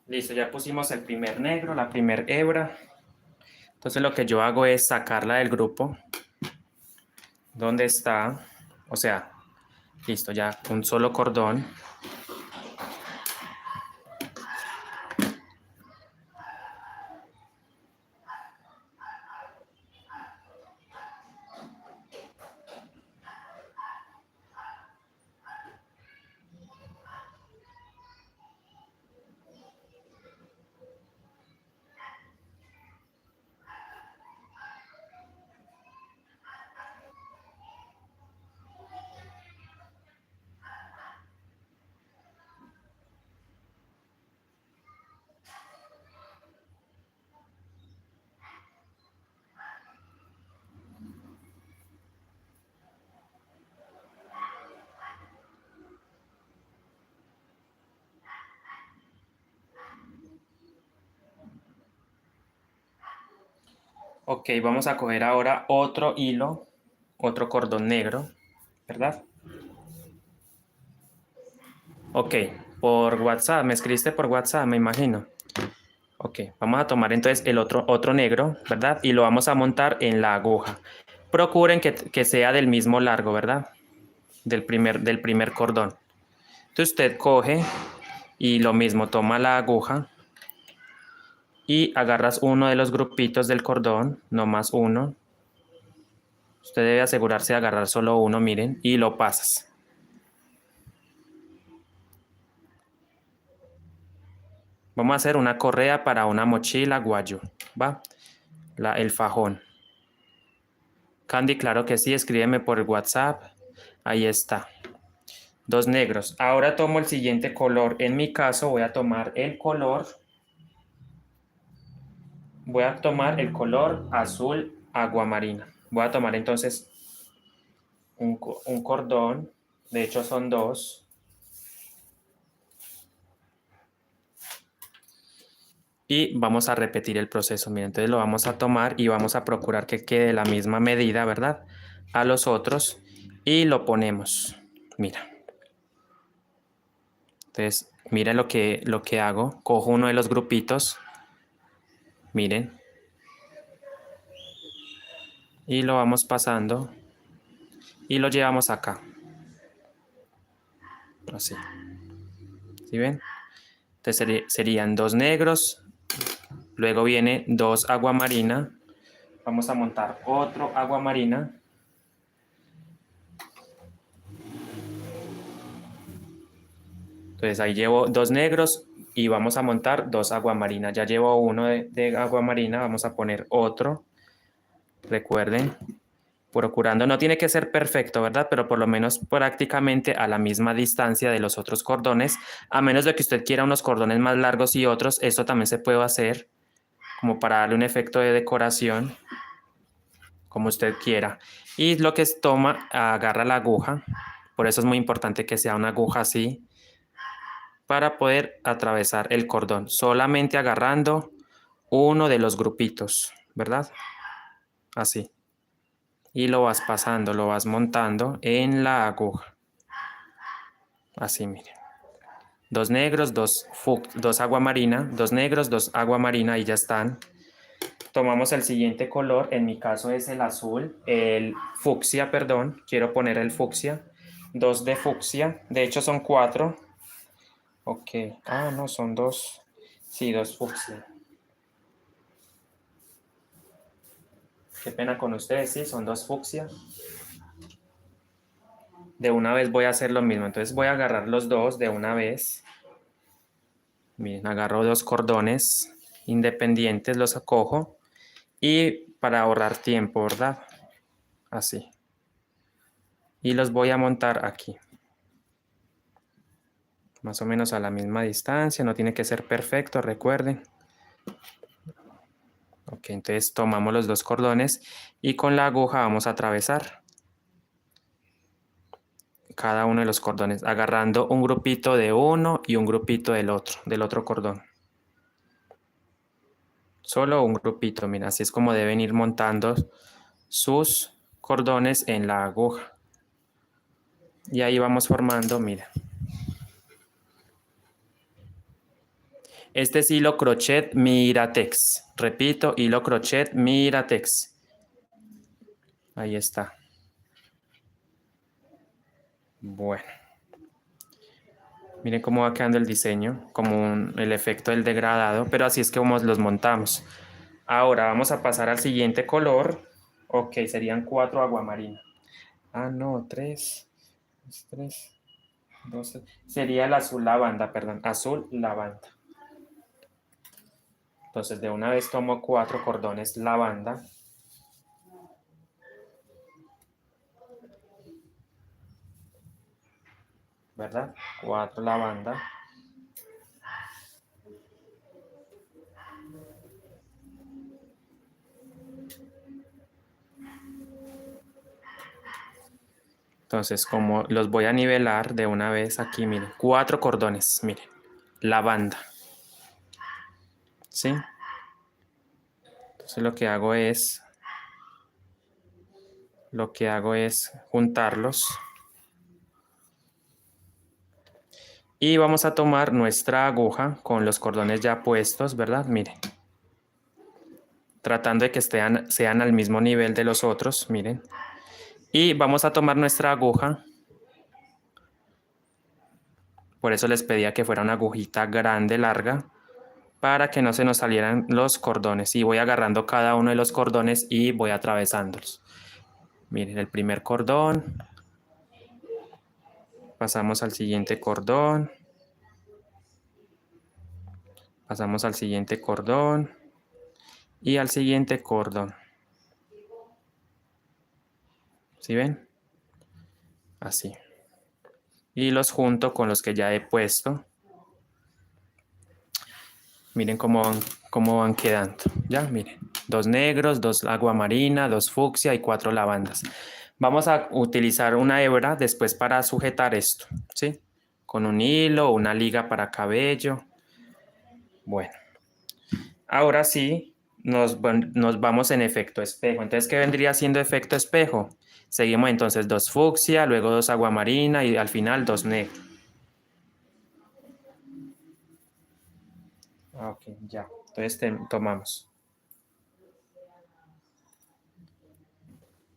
Listo, ya pusimos el primer negro, la primer hebra. Entonces lo que yo hago es sacarla del grupo. ¿Dónde está? O sea, listo, ya un solo cordón. Ok, vamos a coger ahora otro hilo, otro cordón negro, ¿verdad? Ok, por WhatsApp, me escribiste por WhatsApp, me imagino. Ok, vamos a tomar entonces el otro negro, ¿verdad? Y lo vamos a montar en la aguja. Procuren que sea del mismo largo, ¿verdad? Del primer cordón. Entonces usted coge y lo mismo, toma la aguja y agarras uno de los grupitos del cordón, no más uno. Usted debe asegurarse de agarrar solo uno, miren, y lo pasas. Vamos a hacer una correa para una mochila guayo, ¿va? El fajón. Candy, claro que sí, escríbeme por el WhatsApp. Ahí está. Dos negros. Ahora tomo el siguiente color. En mi caso voy a tomar el color. Voy a tomar el color azul aguamarina. Voy a tomar entonces un cordón. De hecho son dos. Y vamos a repetir el proceso. Miren, entonces lo vamos a tomar y vamos a procurar que quede la misma medida, ¿verdad? A los otros. Y lo ponemos. Mira. Entonces, miren lo que hago. Cojo uno de los grupitos. Miren. Y lo vamos pasando. Y lo llevamos acá. Así. ¿Sí ven? Entonces serían dos negros. Luego viene dos aguamarina. Vamos a montar otro aguamarina. Entonces ahí llevo dos negros y vamos a montar dos aguamarinas. Ya llevo uno de aguamarina, vamos a poner otro. Recuerden, procurando, no tiene que ser perfecto, ¿verdad? Pero por lo menos prácticamente a la misma distancia de los otros cordones. A menos de que usted quiera unos cordones más largos y otros, esto también se puede hacer como para darle un efecto de decoración, como usted quiera. Y lo que es toma, agarra la aguja. Por eso es muy importante que sea una aguja así, para poder atravesar el cordón, solamente agarrando uno de los grupitos, ¿verdad? Así. Y lo vas pasando, lo vas montando en la aguja. Así, miren. Dos negros, dos agua marina, dos negros, dos agua marina y ya están. Tomamos el siguiente color, en mi caso es el azul, el fucsia, perdón, quiero poner el fucsia. Dos de fucsia, de hecho son cuatro. Ok, no, son dos. Sí, dos fucsia. Qué pena con ustedes, sí, son dos fucsia. De una vez voy a hacer lo mismo, entonces voy a agarrar los dos de una vez. Miren, agarro dos cordones independientes, los acojo y para ahorrar tiempo, ¿verdad? Así. Y los voy a montar aquí. Más o menos a la misma distancia, no tiene que ser perfecto, recuerden. Ok, entonces tomamos los dos cordones y con la aguja vamos a atravesar cada uno de los cordones, agarrando un grupito de uno y un grupito del otro cordón. Solo un grupito, mira, así es como deben ir montando sus cordones en la aguja. Y ahí vamos formando, mira. Este es hilo crochet Miratex. Repito, hilo crochet Miratex. Ahí está. Bueno. Miren cómo va quedando el diseño, como el efecto del degradado, pero así es como los montamos. Ahora vamos a pasar al siguiente color. Ok, serían 4 aguamarina. No, 3. 3. 12. Sería el azul lavanda, perdón, azul lavanda. Entonces de una vez tomo 4 cordones lavanda. ¿Verdad? 4 lavanda. Entonces, como los voy a nivelar de una vez aquí, miren, 4 cordones, miren, lavanda. ¿Sí? Entonces lo que hago es juntarlos. Y vamos a tomar nuestra aguja con los cordones ya puestos, ¿verdad? Miren. Tratando de que sean al mismo nivel de los otros, miren. Y vamos a tomar nuestra aguja. Por eso les pedía que fuera una agujita grande, larga, para que no se nos salieran los cordones. Y voy agarrando cada uno de los cordones y voy atravesándolos. Miren, el primer cordón. Pasamos al siguiente cordón. Pasamos al siguiente cordón. Y al siguiente cordón. ¿Sí ven? Así. Y los junto con los que ya he puesto. Miren cómo van quedando. Ya, miren. 2 negros, 2 agua marina, 2 fucsia y 4 lavandas. Vamos a utilizar una hebra después para sujetar esto, ¿sí? Con un hilo o una liga para cabello. Bueno, ahora sí nos vamos en efecto espejo. Entonces, ¿qué vendría siendo efecto espejo? Seguimos entonces 2 fucsia, luego 2 agua marina y al final 2 negros. Ok, ya. Entonces tomamos.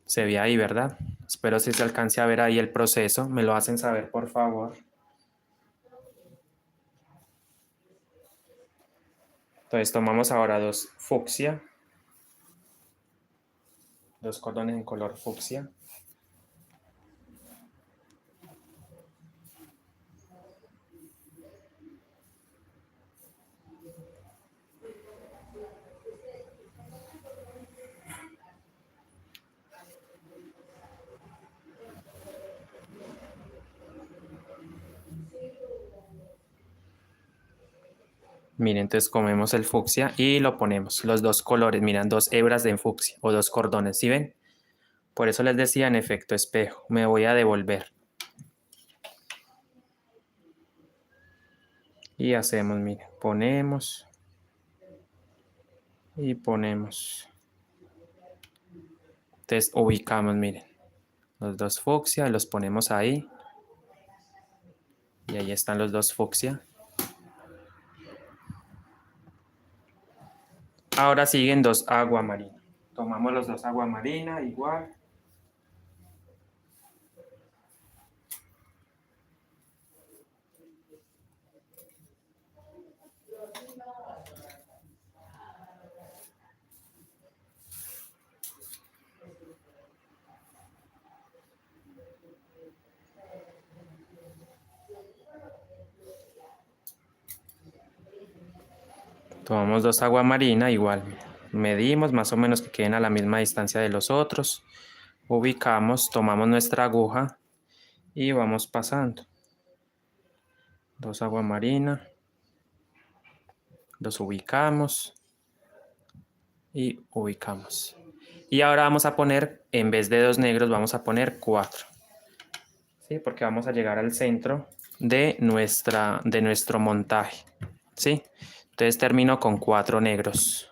Se ve ahí, ¿verdad? Espero si se alcance a ver ahí el proceso. Me lo hacen saber, por favor. Entonces tomamos ahora 2 fucsia. 2 cordones en color fucsia. Miren, entonces comemos el fucsia y lo ponemos. Los 2 colores, miran, 2 hebras de fucsia o 2 cordones, ¿sí ven? Por eso les decía en efecto espejo. Me voy a devolver. Y hacemos, miren, ponemos. Y ponemos. Entonces ubicamos, miren. Los 2 fucsia, los ponemos ahí. Y ahí están los 2 fucsia. Ahora siguen 2 agua marina. Tomamos los 2 agua marina igual. Tomamos 2 agua marina igual. Medimos más o menos que queden a la misma distancia de los otros. Ubicamos, tomamos nuestra aguja y vamos pasando. 2 agua marina. Los ubicamos y ubicamos. Y ahora vamos a poner, en vez de 2 negros, vamos a poner 4. ¿Sí? Porque vamos a llegar al centro de nuestro montaje. ¿Sí? Entonces termino con 4 negros.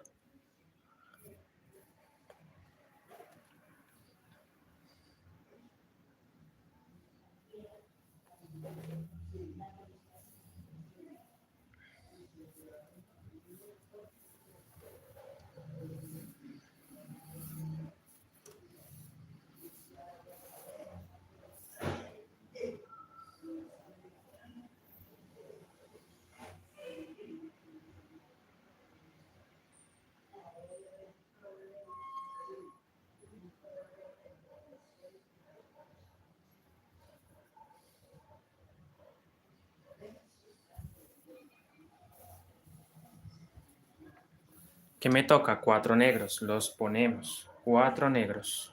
¿Qué me toca? 4 negros. Los ponemos. 4 negros.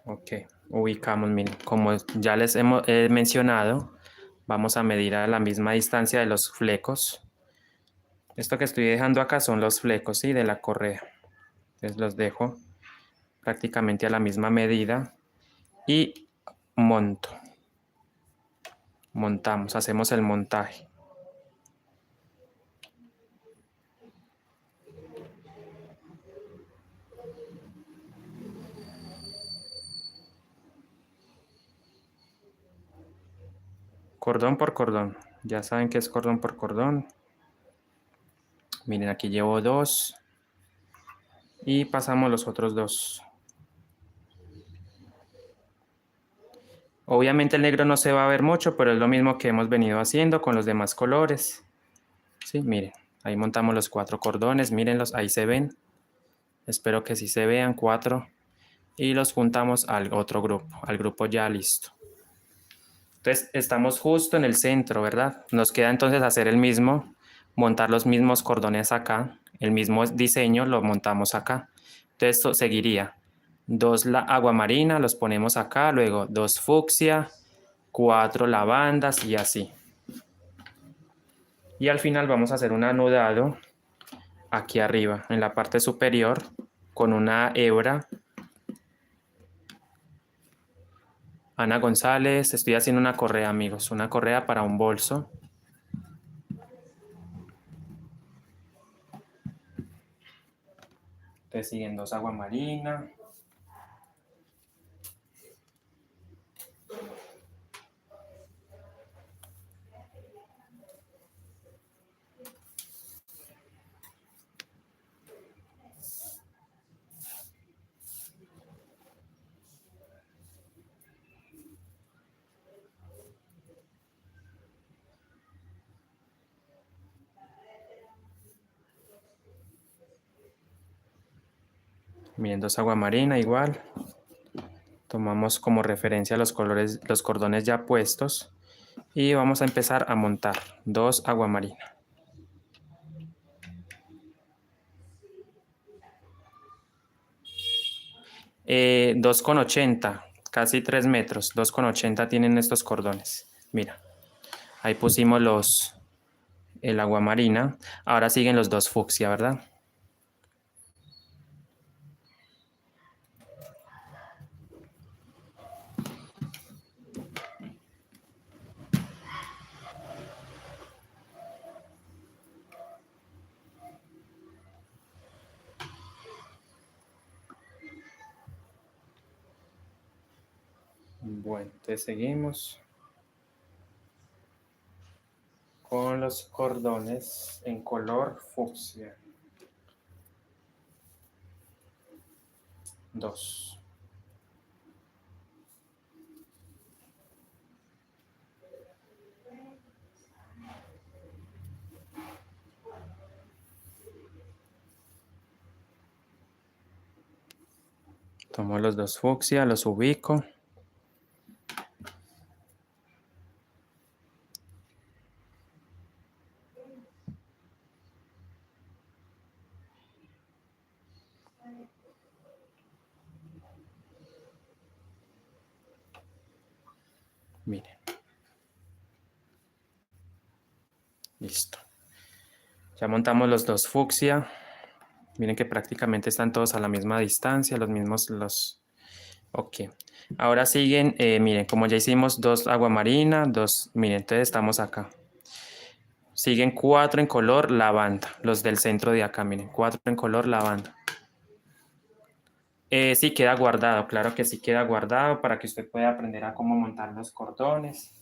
Ok, ubicamos, miren, como ya les he mencionado, Vamos a medir a la misma distancia de los flecos. Esto que estoy dejando acá son los flecos, ¿sí? De la correa. Entonces los dejo prácticamente a la misma medida y montamos, hacemos el montaje. Cordón por cordón. Ya saben que es cordón por cordón. Miren, aquí llevo 2 y pasamos los otros 2. Obviamente el negro no se va a ver mucho, pero es lo mismo que hemos venido haciendo con los demás colores. Sí, miren, ahí montamos los 4 cordones, mírenlos, ahí se ven. Espero que sí se vean 4. Y los juntamos al otro grupo, al grupo ya listo. Entonces estamos justo en el centro, ¿verdad? Nos queda entonces hacer el mismo, montar los mismos cordones acá, el mismo diseño lo montamos acá. Entonces esto seguiría 2 aguamarina, los ponemos acá, luego 2 fucsia, 4 lavandas y así. Y al final vamos a hacer un anudado aquí arriba, en la parte superior, con una hebra. Ana González, estoy haciendo una correa, amigos, una correa para un bolso. Entonces siguen 2 aguamarina. Miren, 2 aguamarina igual. Tomamos como referencia los colores, los cordones ya puestos. Y vamos a empezar a montar 2 aguamarina. 2,80, casi 3 metros. 2,80 tienen estos cordones. Mira, ahí pusimos el aguamarina. Ahora siguen los 2 fucsia, ¿verdad? Bueno, entonces seguimos con los cordones en color fucsia. 2. Tomo los 2 fucsia, los ubico. Miren. Listo. Ya montamos los 2 fucsia. Miren que prácticamente están todos a la misma distancia, los mismos, Ok. Ahora siguen, miren, como ya hicimos 2 aguamarina, 2, miren, entonces estamos acá. Siguen 4 en color lavanda, los del centro de acá, miren, 4 en color lavanda. Sí queda guardado, claro que sí queda guardado para que usted pueda aprender a cómo montar los cordones.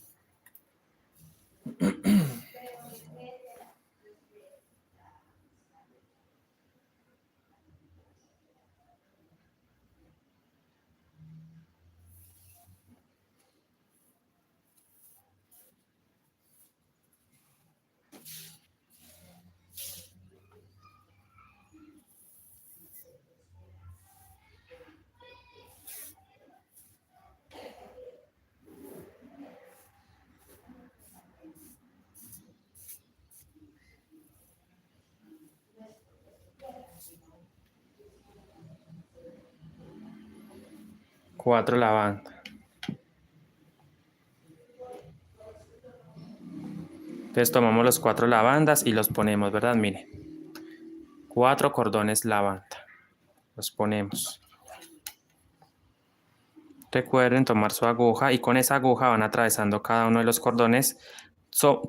4 lavanda. Entonces tomamos los 4 lavandas y los ponemos, ¿verdad? Mire, 4 cordones lavanda. Los ponemos. Recuerden tomar su aguja y con esa aguja van atravesando cada uno de los cordones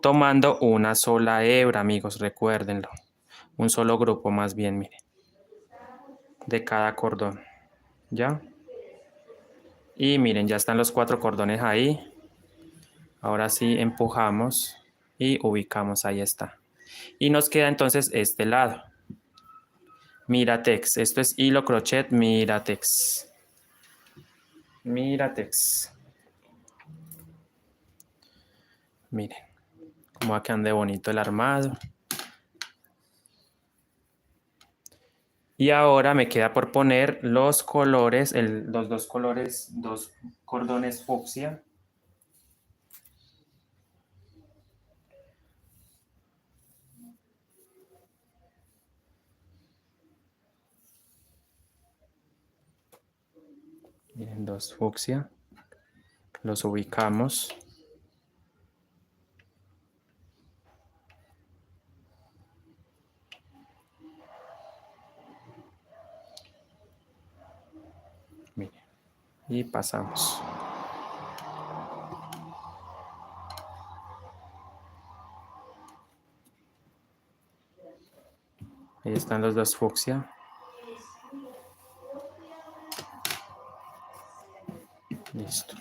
tomando una sola hebra, amigos, recuérdenlo. Un solo grupo más bien, mire, de cada cordón. ¿Ya? Y miren, ya están los 4 cordones ahí. Ahora sí empujamos y ubicamos, ahí está. Y nos queda entonces este lado. Miratex, esto es hilo crochet Miratex. Miratex. Miren, cómo va quedando de bonito el armado. Y ahora me queda por poner los colores, los dos colores, 2 cordones fucsia. Miren, 2 fucsia. Los ubicamos. Miren, y pasamos. Ahí están los 2 fucsia. Listo.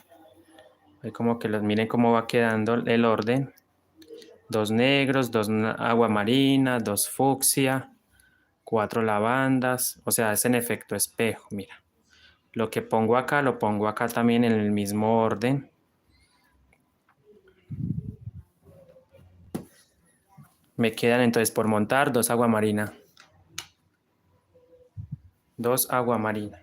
Ahí como que los miren cómo va quedando el orden. 2 negros, 2 agua marina, 2 fucsia, 4 lavandas. O sea, es en efecto espejo, mira. Lo que pongo acá, lo pongo acá también en el mismo orden. Me quedan entonces por montar 2 agua marina. 2 agua marina.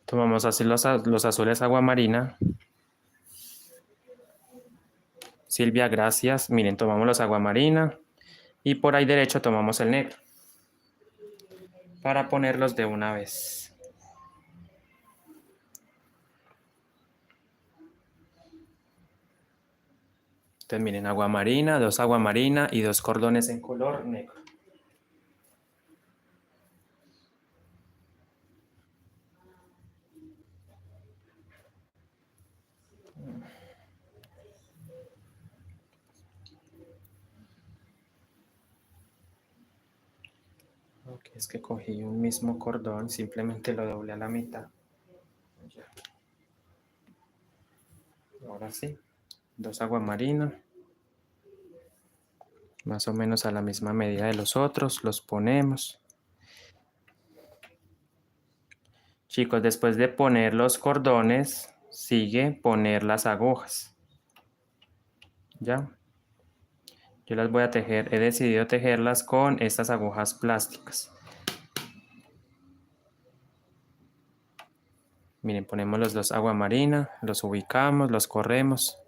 Tomamos así los azules agua marina. Silvia, gracias. Miren, tomamos los agua marina. Y por ahí derecho tomamos el negro. Para ponerlos de una vez. Entonces miren, agua marina, 2 agua marina y 2 cordones en color negro. Ok, es que cogí un mismo cordón, simplemente lo doblé a la mitad. Ya. Ahora sí, 2 agua marina. Más o menos a la misma medida de los otros, los ponemos. Chicos, después de poner los cordones, sigue poner las agujas. ¿Ya? Yo las voy a tejer, he decidido tejerlas con estas agujas plásticas. Miren, ponemos los 2 agua marina, los ubicamos, los corremos.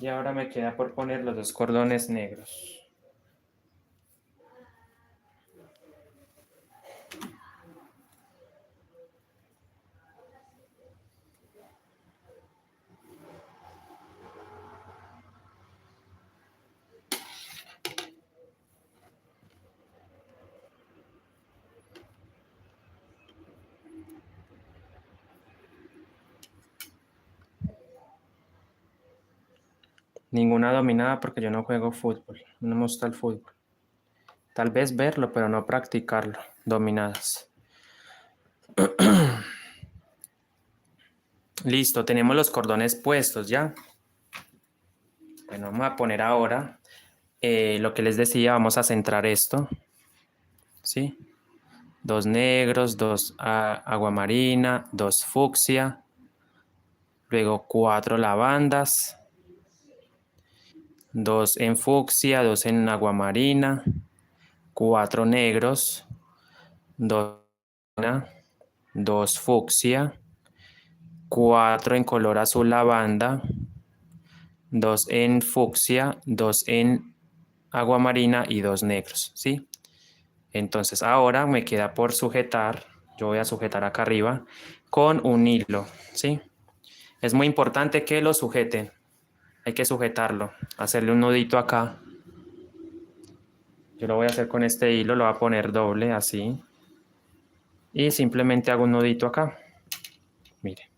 Y ahora me queda por poner los 2 cordones negros. Ninguna dominada porque yo no juego fútbol. No me gusta el fútbol. Tal vez verlo, pero no practicarlo. Dominadas. Listo, tenemos los cordones puestos ya. Bueno, vamos a poner ahora lo que les decía, vamos a centrar esto. ¿Sí? 2 negros, 2 aguamarina, 2 fucsia, luego 4 lavandas, 2 en fucsia, 2 en aguamarina, 4 negros, 2 2 fucsia, 4 en color azul lavanda, 2 en fucsia, 2 en aguamarina y 2 negros, ¿sí? Entonces ahora me queda por sujetar, yo voy a sujetar acá arriba con un hilo, ¿sí? Es muy importante que lo sujeten, hay que sujetarlo, hacerle un nudito acá. Yo lo voy a hacer con este hilo, lo voy a poner doble así y simplemente hago un nudito acá, mire.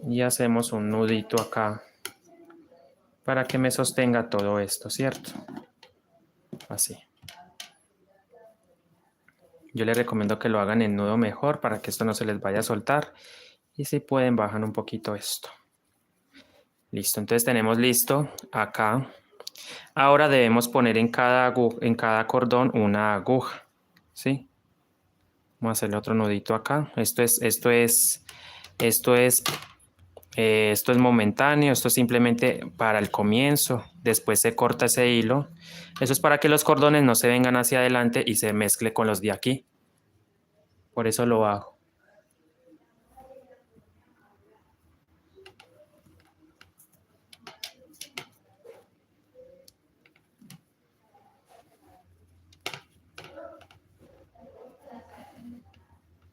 Y hacemos un nudito acá para que me sostenga todo esto, ¿cierto? Así. Yo les recomiendo que lo hagan en nudo mejor para que esto no se les vaya a soltar. Y si pueden, bajan un poquito esto. Listo, entonces tenemos listo acá. Ahora debemos poner en cada cordón una aguja, ¿sí? Vamos a hacerle otro nudito acá. Esto es momentáneo, esto es simplemente para el comienzo. Después se corta ese hilo. Eso es para que los cordones no se vengan hacia adelante y se mezcle con los de aquí. Por eso lo hago.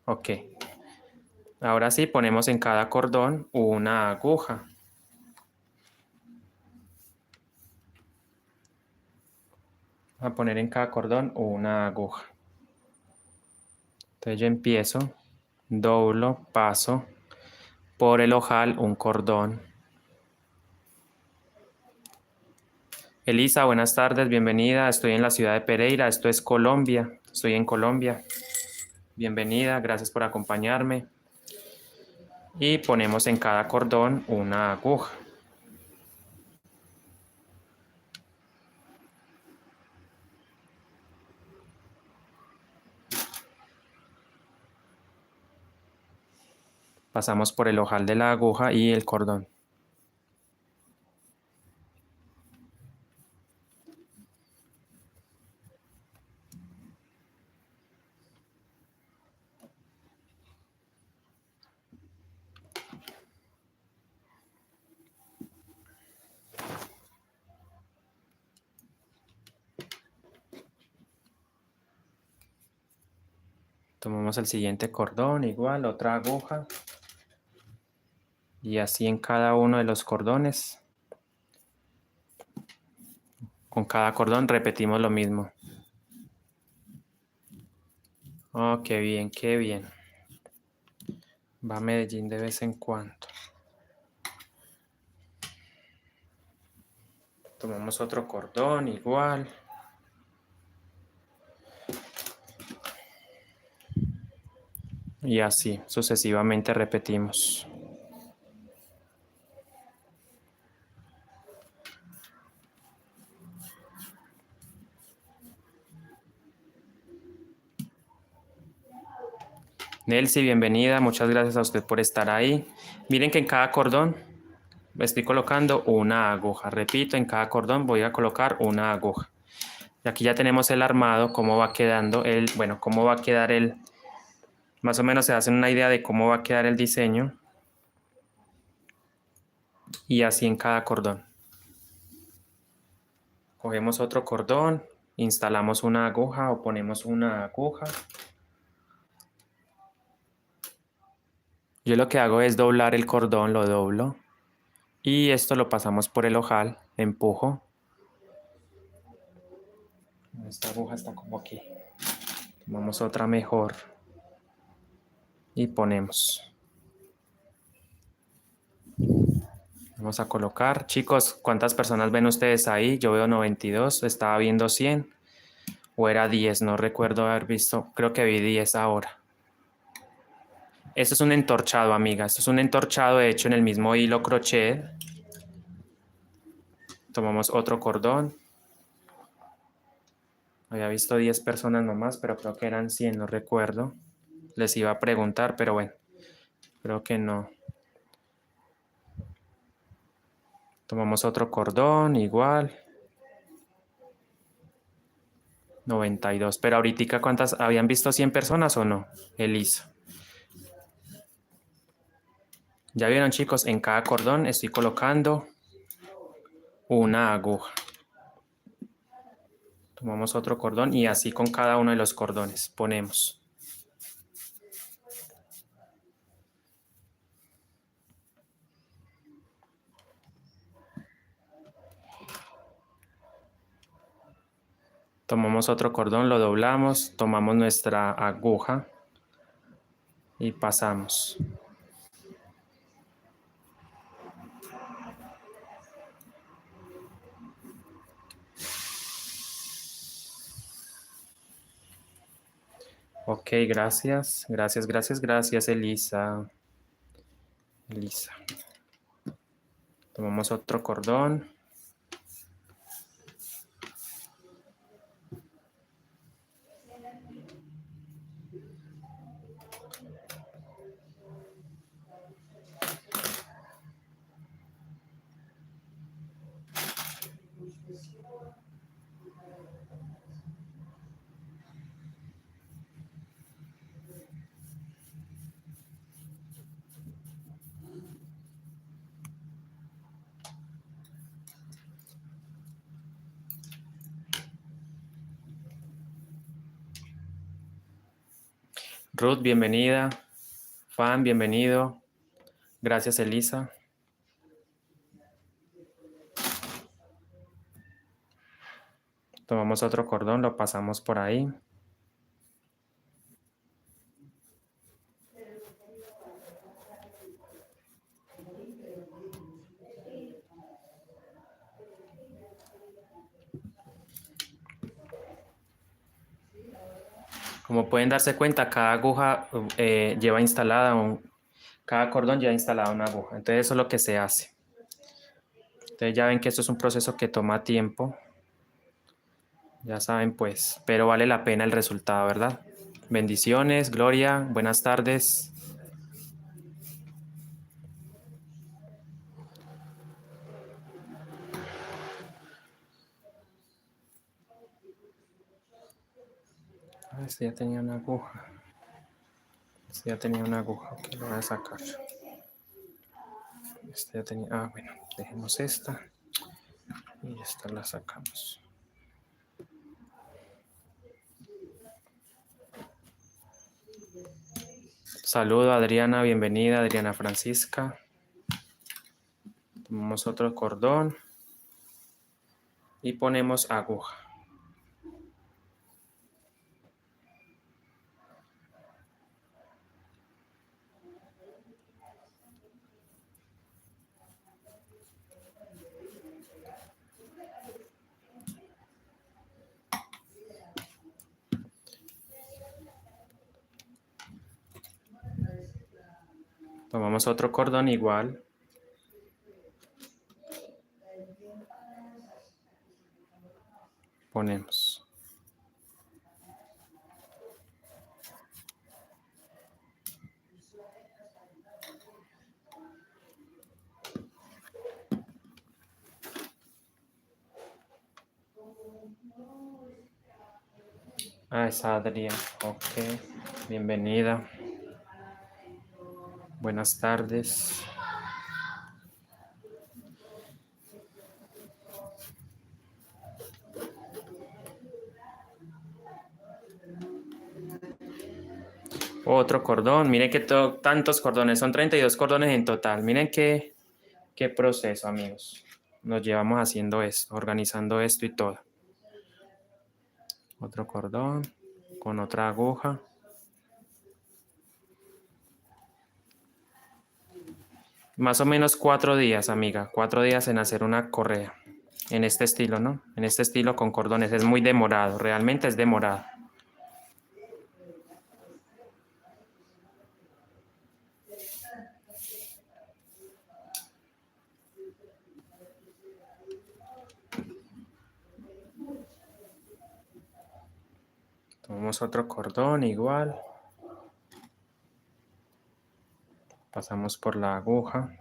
Ok. Ahora sí, ponemos en cada cordón una aguja. Voy a poner en cada cordón una aguja. Entonces yo empiezo, doblo, paso por el ojal un cordón. Elisa, buenas tardes, bienvenida. Estoy en la ciudad de Pereira, esto es Colombia. Estoy en Colombia. Bienvenida, gracias por acompañarme. Y ponemos en cada cordón una aguja. Pasamos por el ojal de la aguja y el cordón. Tomamos el siguiente cordón, igual, otra aguja. Y así en cada uno de los cordones. Con cada cordón repetimos lo mismo. Oh, qué bien, qué bien. Va a Medellín de vez en cuando. Tomamos otro cordón, igual. Y así, sucesivamente repetimos. Nelcy, bienvenida. Muchas gracias a usted por estar ahí. Miren que en cada cordón estoy colocando una aguja. Repito, en cada cordón voy a colocar una aguja. Y aquí ya tenemos el armado, cómo va quedando cómo va a quedar más o menos se hacen una idea de cómo va a quedar el diseño. Y así en cada cordón. Cogemos otro cordón, instalamos una aguja o ponemos una aguja. Yo lo que hago es doblar el cordón, lo doblo. Y esto lo pasamos por el ojal, empujo. Esta aguja está como aquí. Tomamos otra mejor y ponemos. Vamos a colocar. Chicos, ¿cuántas personas ven ustedes ahí? Yo veo 92, estaba viendo 100 o era 10, no recuerdo haber visto, creo que vi 10 ahora. Esto es un entorchado, amiga. Esto es un entorchado hecho en el mismo hilo crochet. Tomamos otro cordón. Había visto 10 personas nomás, pero creo que eran 100, no recuerdo. Les iba a preguntar, pero bueno, creo que no. Tomamos otro cordón, igual. 92. Pero ahorita, ¿cuántas? ¿Habían visto 100 personas o no? Elisa. Ya vieron, chicos, en cada cordón estoy colocando una aguja. Tomamos otro cordón y así con cada uno de los cordones ponemos. Tomamos otro cordón, lo doblamos, tomamos nuestra aguja y pasamos. Ok, gracias, gracias, gracias, gracias, Elisa. Elisa. Tomamos otro cordón. Ruth, bienvenida. Fan, bienvenido. Gracias, Elisa. Tomamos otro cordón, lo pasamos por ahí. Como pueden darse cuenta, cada aguja lleva instalada cada cordón lleva instalada una aguja. Entonces eso es lo que se hace. Entonces ya ven que esto es un proceso que toma tiempo. Ya saben pues, pero vale la pena el resultado, ¿verdad? Bendiciones, Gloria, buenas tardes. Este ya tenía una aguja. Este ya tenía una aguja. Ok, lo voy a sacar. Este ya tenía... Ah, bueno, dejemos esta. Y esta la sacamos. Saludo a Adriana, bienvenida, Adriana Francisca. Tomamos otro cordón. Y ponemos aguja. Tomamos otro cordón igual. Ponemos. Ah, es Adrián. Ok, bienvenida. Buenas tardes. Otro cordón. Miren que tantos cordones. Son 32 cordones en total. Miren qué proceso, amigos. Nos llevamos haciendo esto, organizando esto y todo. Otro cordón con otra aguja. Más o menos 4 días, amiga. 4 días en hacer una correa. En este estilo, ¿no? En este estilo con cordones. Es muy demorado. Realmente es demorado. Tomamos otro cordón igual. Pasamos por la aguja.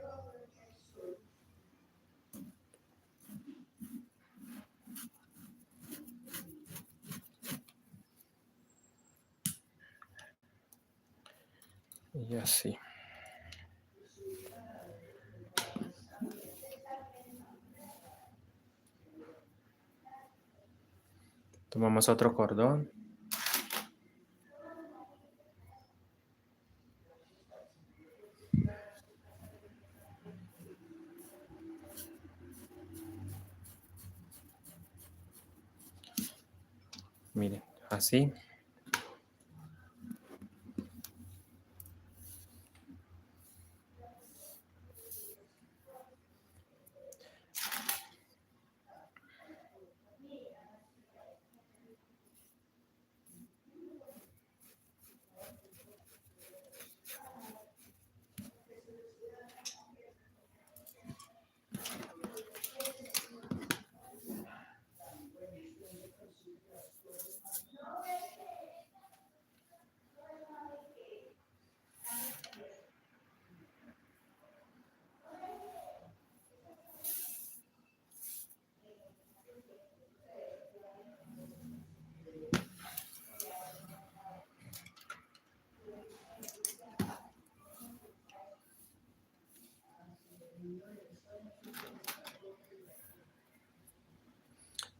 Y así. Tomamos otro cordón. Miren, así.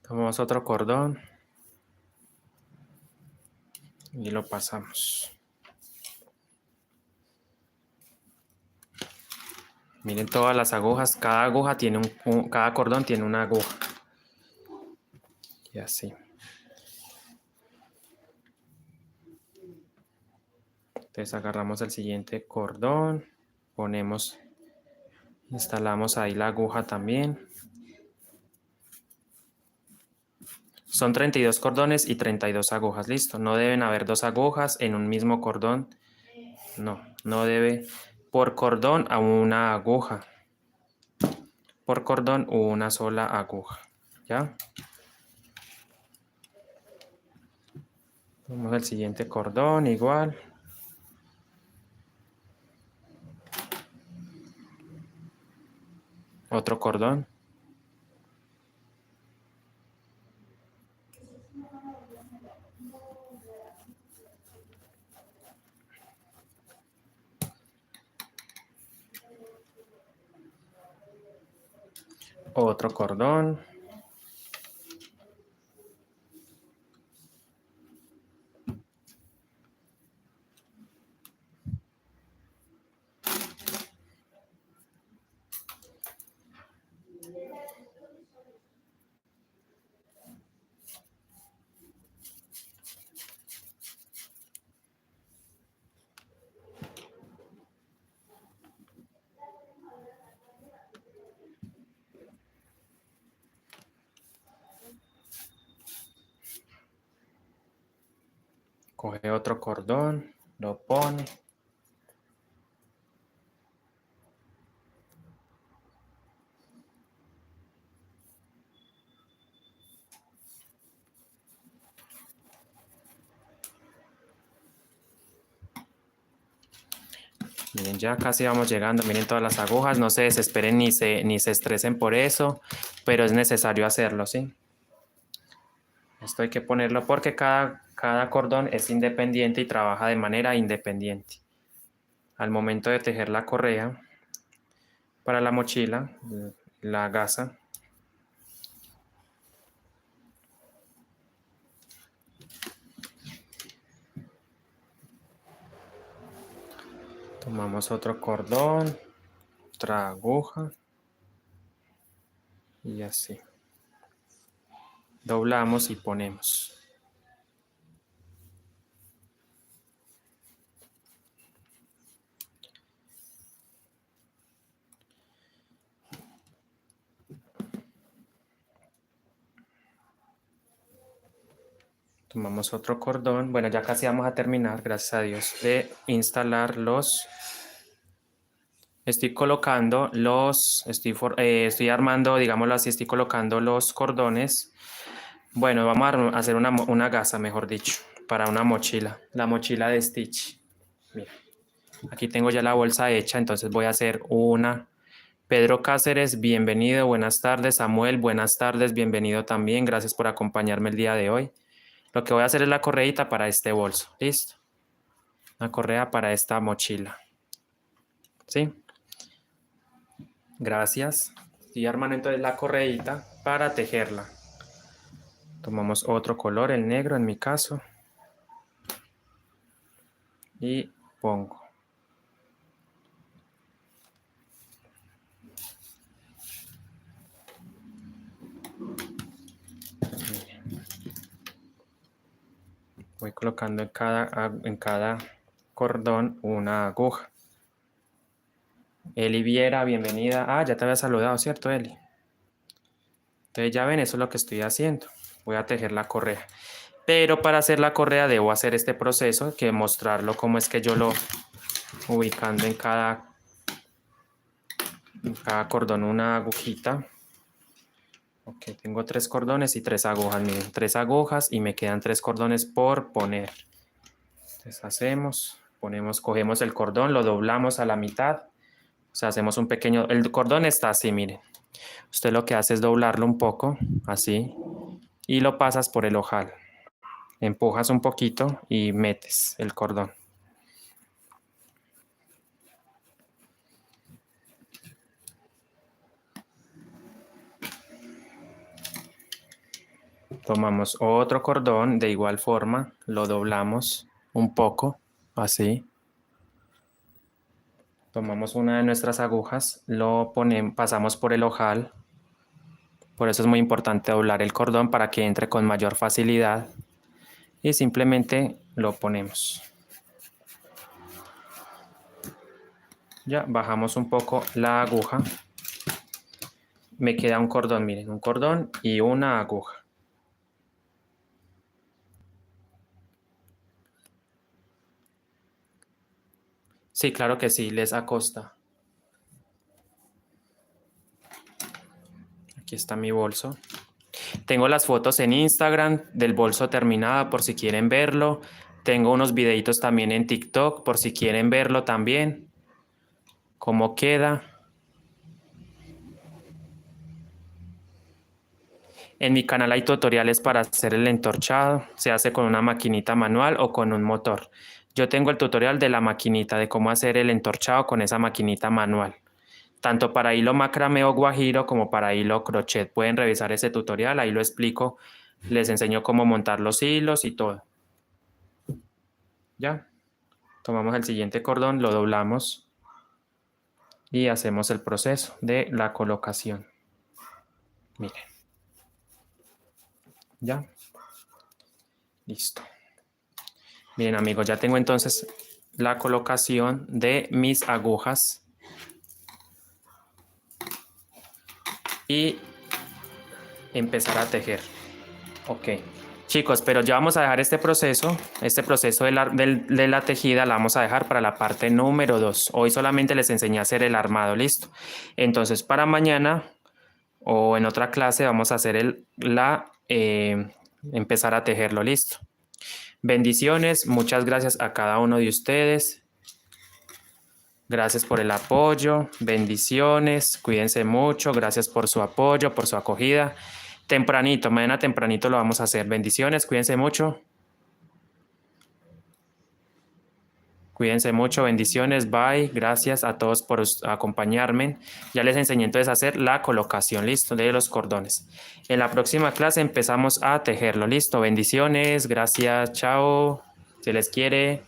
Tomamos otro cordón. Y lo pasamos. Miren todas las agujas. Cada aguja tiene cada cordón tiene una aguja. Y así. Entonces agarramos el siguiente cordón. Instalamos ahí la aguja también. Son 32 cordones y 32 agujas. Listo. No deben haber 2 agujas en un mismo cordón. No debe. Por cordón a una aguja. Por cordón una sola aguja. ¿Ya? Vamos al siguiente cordón igual. Otro cordón. Otro cordón. Coge otro cordón. Lo pone. Miren, ya casi vamos llegando. Miren todas las agujas. No se desesperen ni se estresen por eso, pero es necesario hacerlo, ¿sí? Esto hay que ponerlo porque cada cordón es independiente y trabaja de manera independiente. Al momento de tejer la correa para la mochila, la gasa, tomamos otro cordón, otra aguja y así. Doblamos y ponemos. Tomamos otro cordón. Bueno, ya casi vamos a terminar, gracias a Dios, de instalar los... Estoy colocando los... Estoy armando, digámoslo así, estoy colocando los cordones. Bueno, vamos a hacer una gasa, mejor dicho, para una mochila. La mochila de Stitch. Mira, aquí tengo ya la bolsa hecha, entonces voy a hacer una... Pedro Cáceres, bienvenido, buenas tardes. Samuel, buenas tardes, bienvenido también. Gracias por acompañarme el día de hoy. Lo que voy a hacer es la correíta para este bolso. ¿Listo? Una correa para esta mochila. ¿Sí? Gracias. Estoy armando entonces la correíta para tejerla. Tomamos otro color, el negro en mi caso. Y pongo. Voy colocando en cada cordón una aguja. Eli Viera, bienvenida. Ah, ya te había saludado, ¿cierto, Eli? Entonces ya ven, eso es lo que estoy haciendo. Voy a tejer la correa. Pero para hacer la correa debo hacer este proceso, que mostrarlo cómo es que yo lo ubicando en cada cordón una agujita. Ok, tengo 3 cordones y 3 agujas. Miren, 3 agujas y me quedan 3 cordones por poner. Entonces cogemos el cordón, lo doblamos a la mitad. O sea, hacemos un pequeño... El cordón está así, miren. Usted lo que hace es doblarlo un poco, así, y lo pasas por el ojal. Empujas un poquito y metes el cordón. Tomamos otro cordón de igual forma, lo doblamos un poco, así. Tomamos una de nuestras agujas, lo ponemos, pasamos por el ojal. Por eso es muy importante doblar el cordón para que entre con mayor facilidad. Y simplemente lo ponemos. Ya bajamos un poco la aguja. Me queda un cordón, miren, un cordón y una aguja. Sí, claro que sí, les acosta. Aquí está mi bolso. Tengo las fotos en Instagram del bolso terminada por si quieren verlo. Tengo unos videitos también en TikTok por si quieren verlo también. Cómo queda. En mi canal hay tutoriales para hacer el entorchado. Se hace con una maquinita manual o con un motor. Yo tengo el tutorial de la maquinita, de cómo hacer el entorchado con esa maquinita manual. Tanto para hilo macramé o guajiro como para hilo crochet. Pueden revisar ese tutorial, ahí lo explico. Les enseño cómo montar los hilos y todo. Ya. Tomamos el siguiente cordón, lo doblamos y hacemos el proceso de la colocación. Miren. Ya. Listo. Bien, amigos, ya tengo entonces la colocación de mis agujas. Y empezar a tejer. Ok. Chicos, pero ya vamos a dejar este proceso de la tejida, la vamos a dejar para la parte número 2. Hoy solamente les enseñé a hacer el armado, listo. Entonces, para mañana o en otra clase vamos a hacer empezar a tejerlo, listo. Bendiciones, muchas gracias a cada uno de ustedes. Gracias por el apoyo, bendiciones, cuídense mucho, gracias por su apoyo, por su acogida. Tempranito, mañana tempranito lo vamos a hacer. Bendiciones, cuídense mucho. Cuídense mucho, bendiciones, bye. Gracias a todos por acompañarme. Ya les enseñé entonces a hacer la colocación, listo, de los cordones. En la próxima clase empezamos a tejerlo, listo. Bendiciones, gracias, chao. Se les quiere.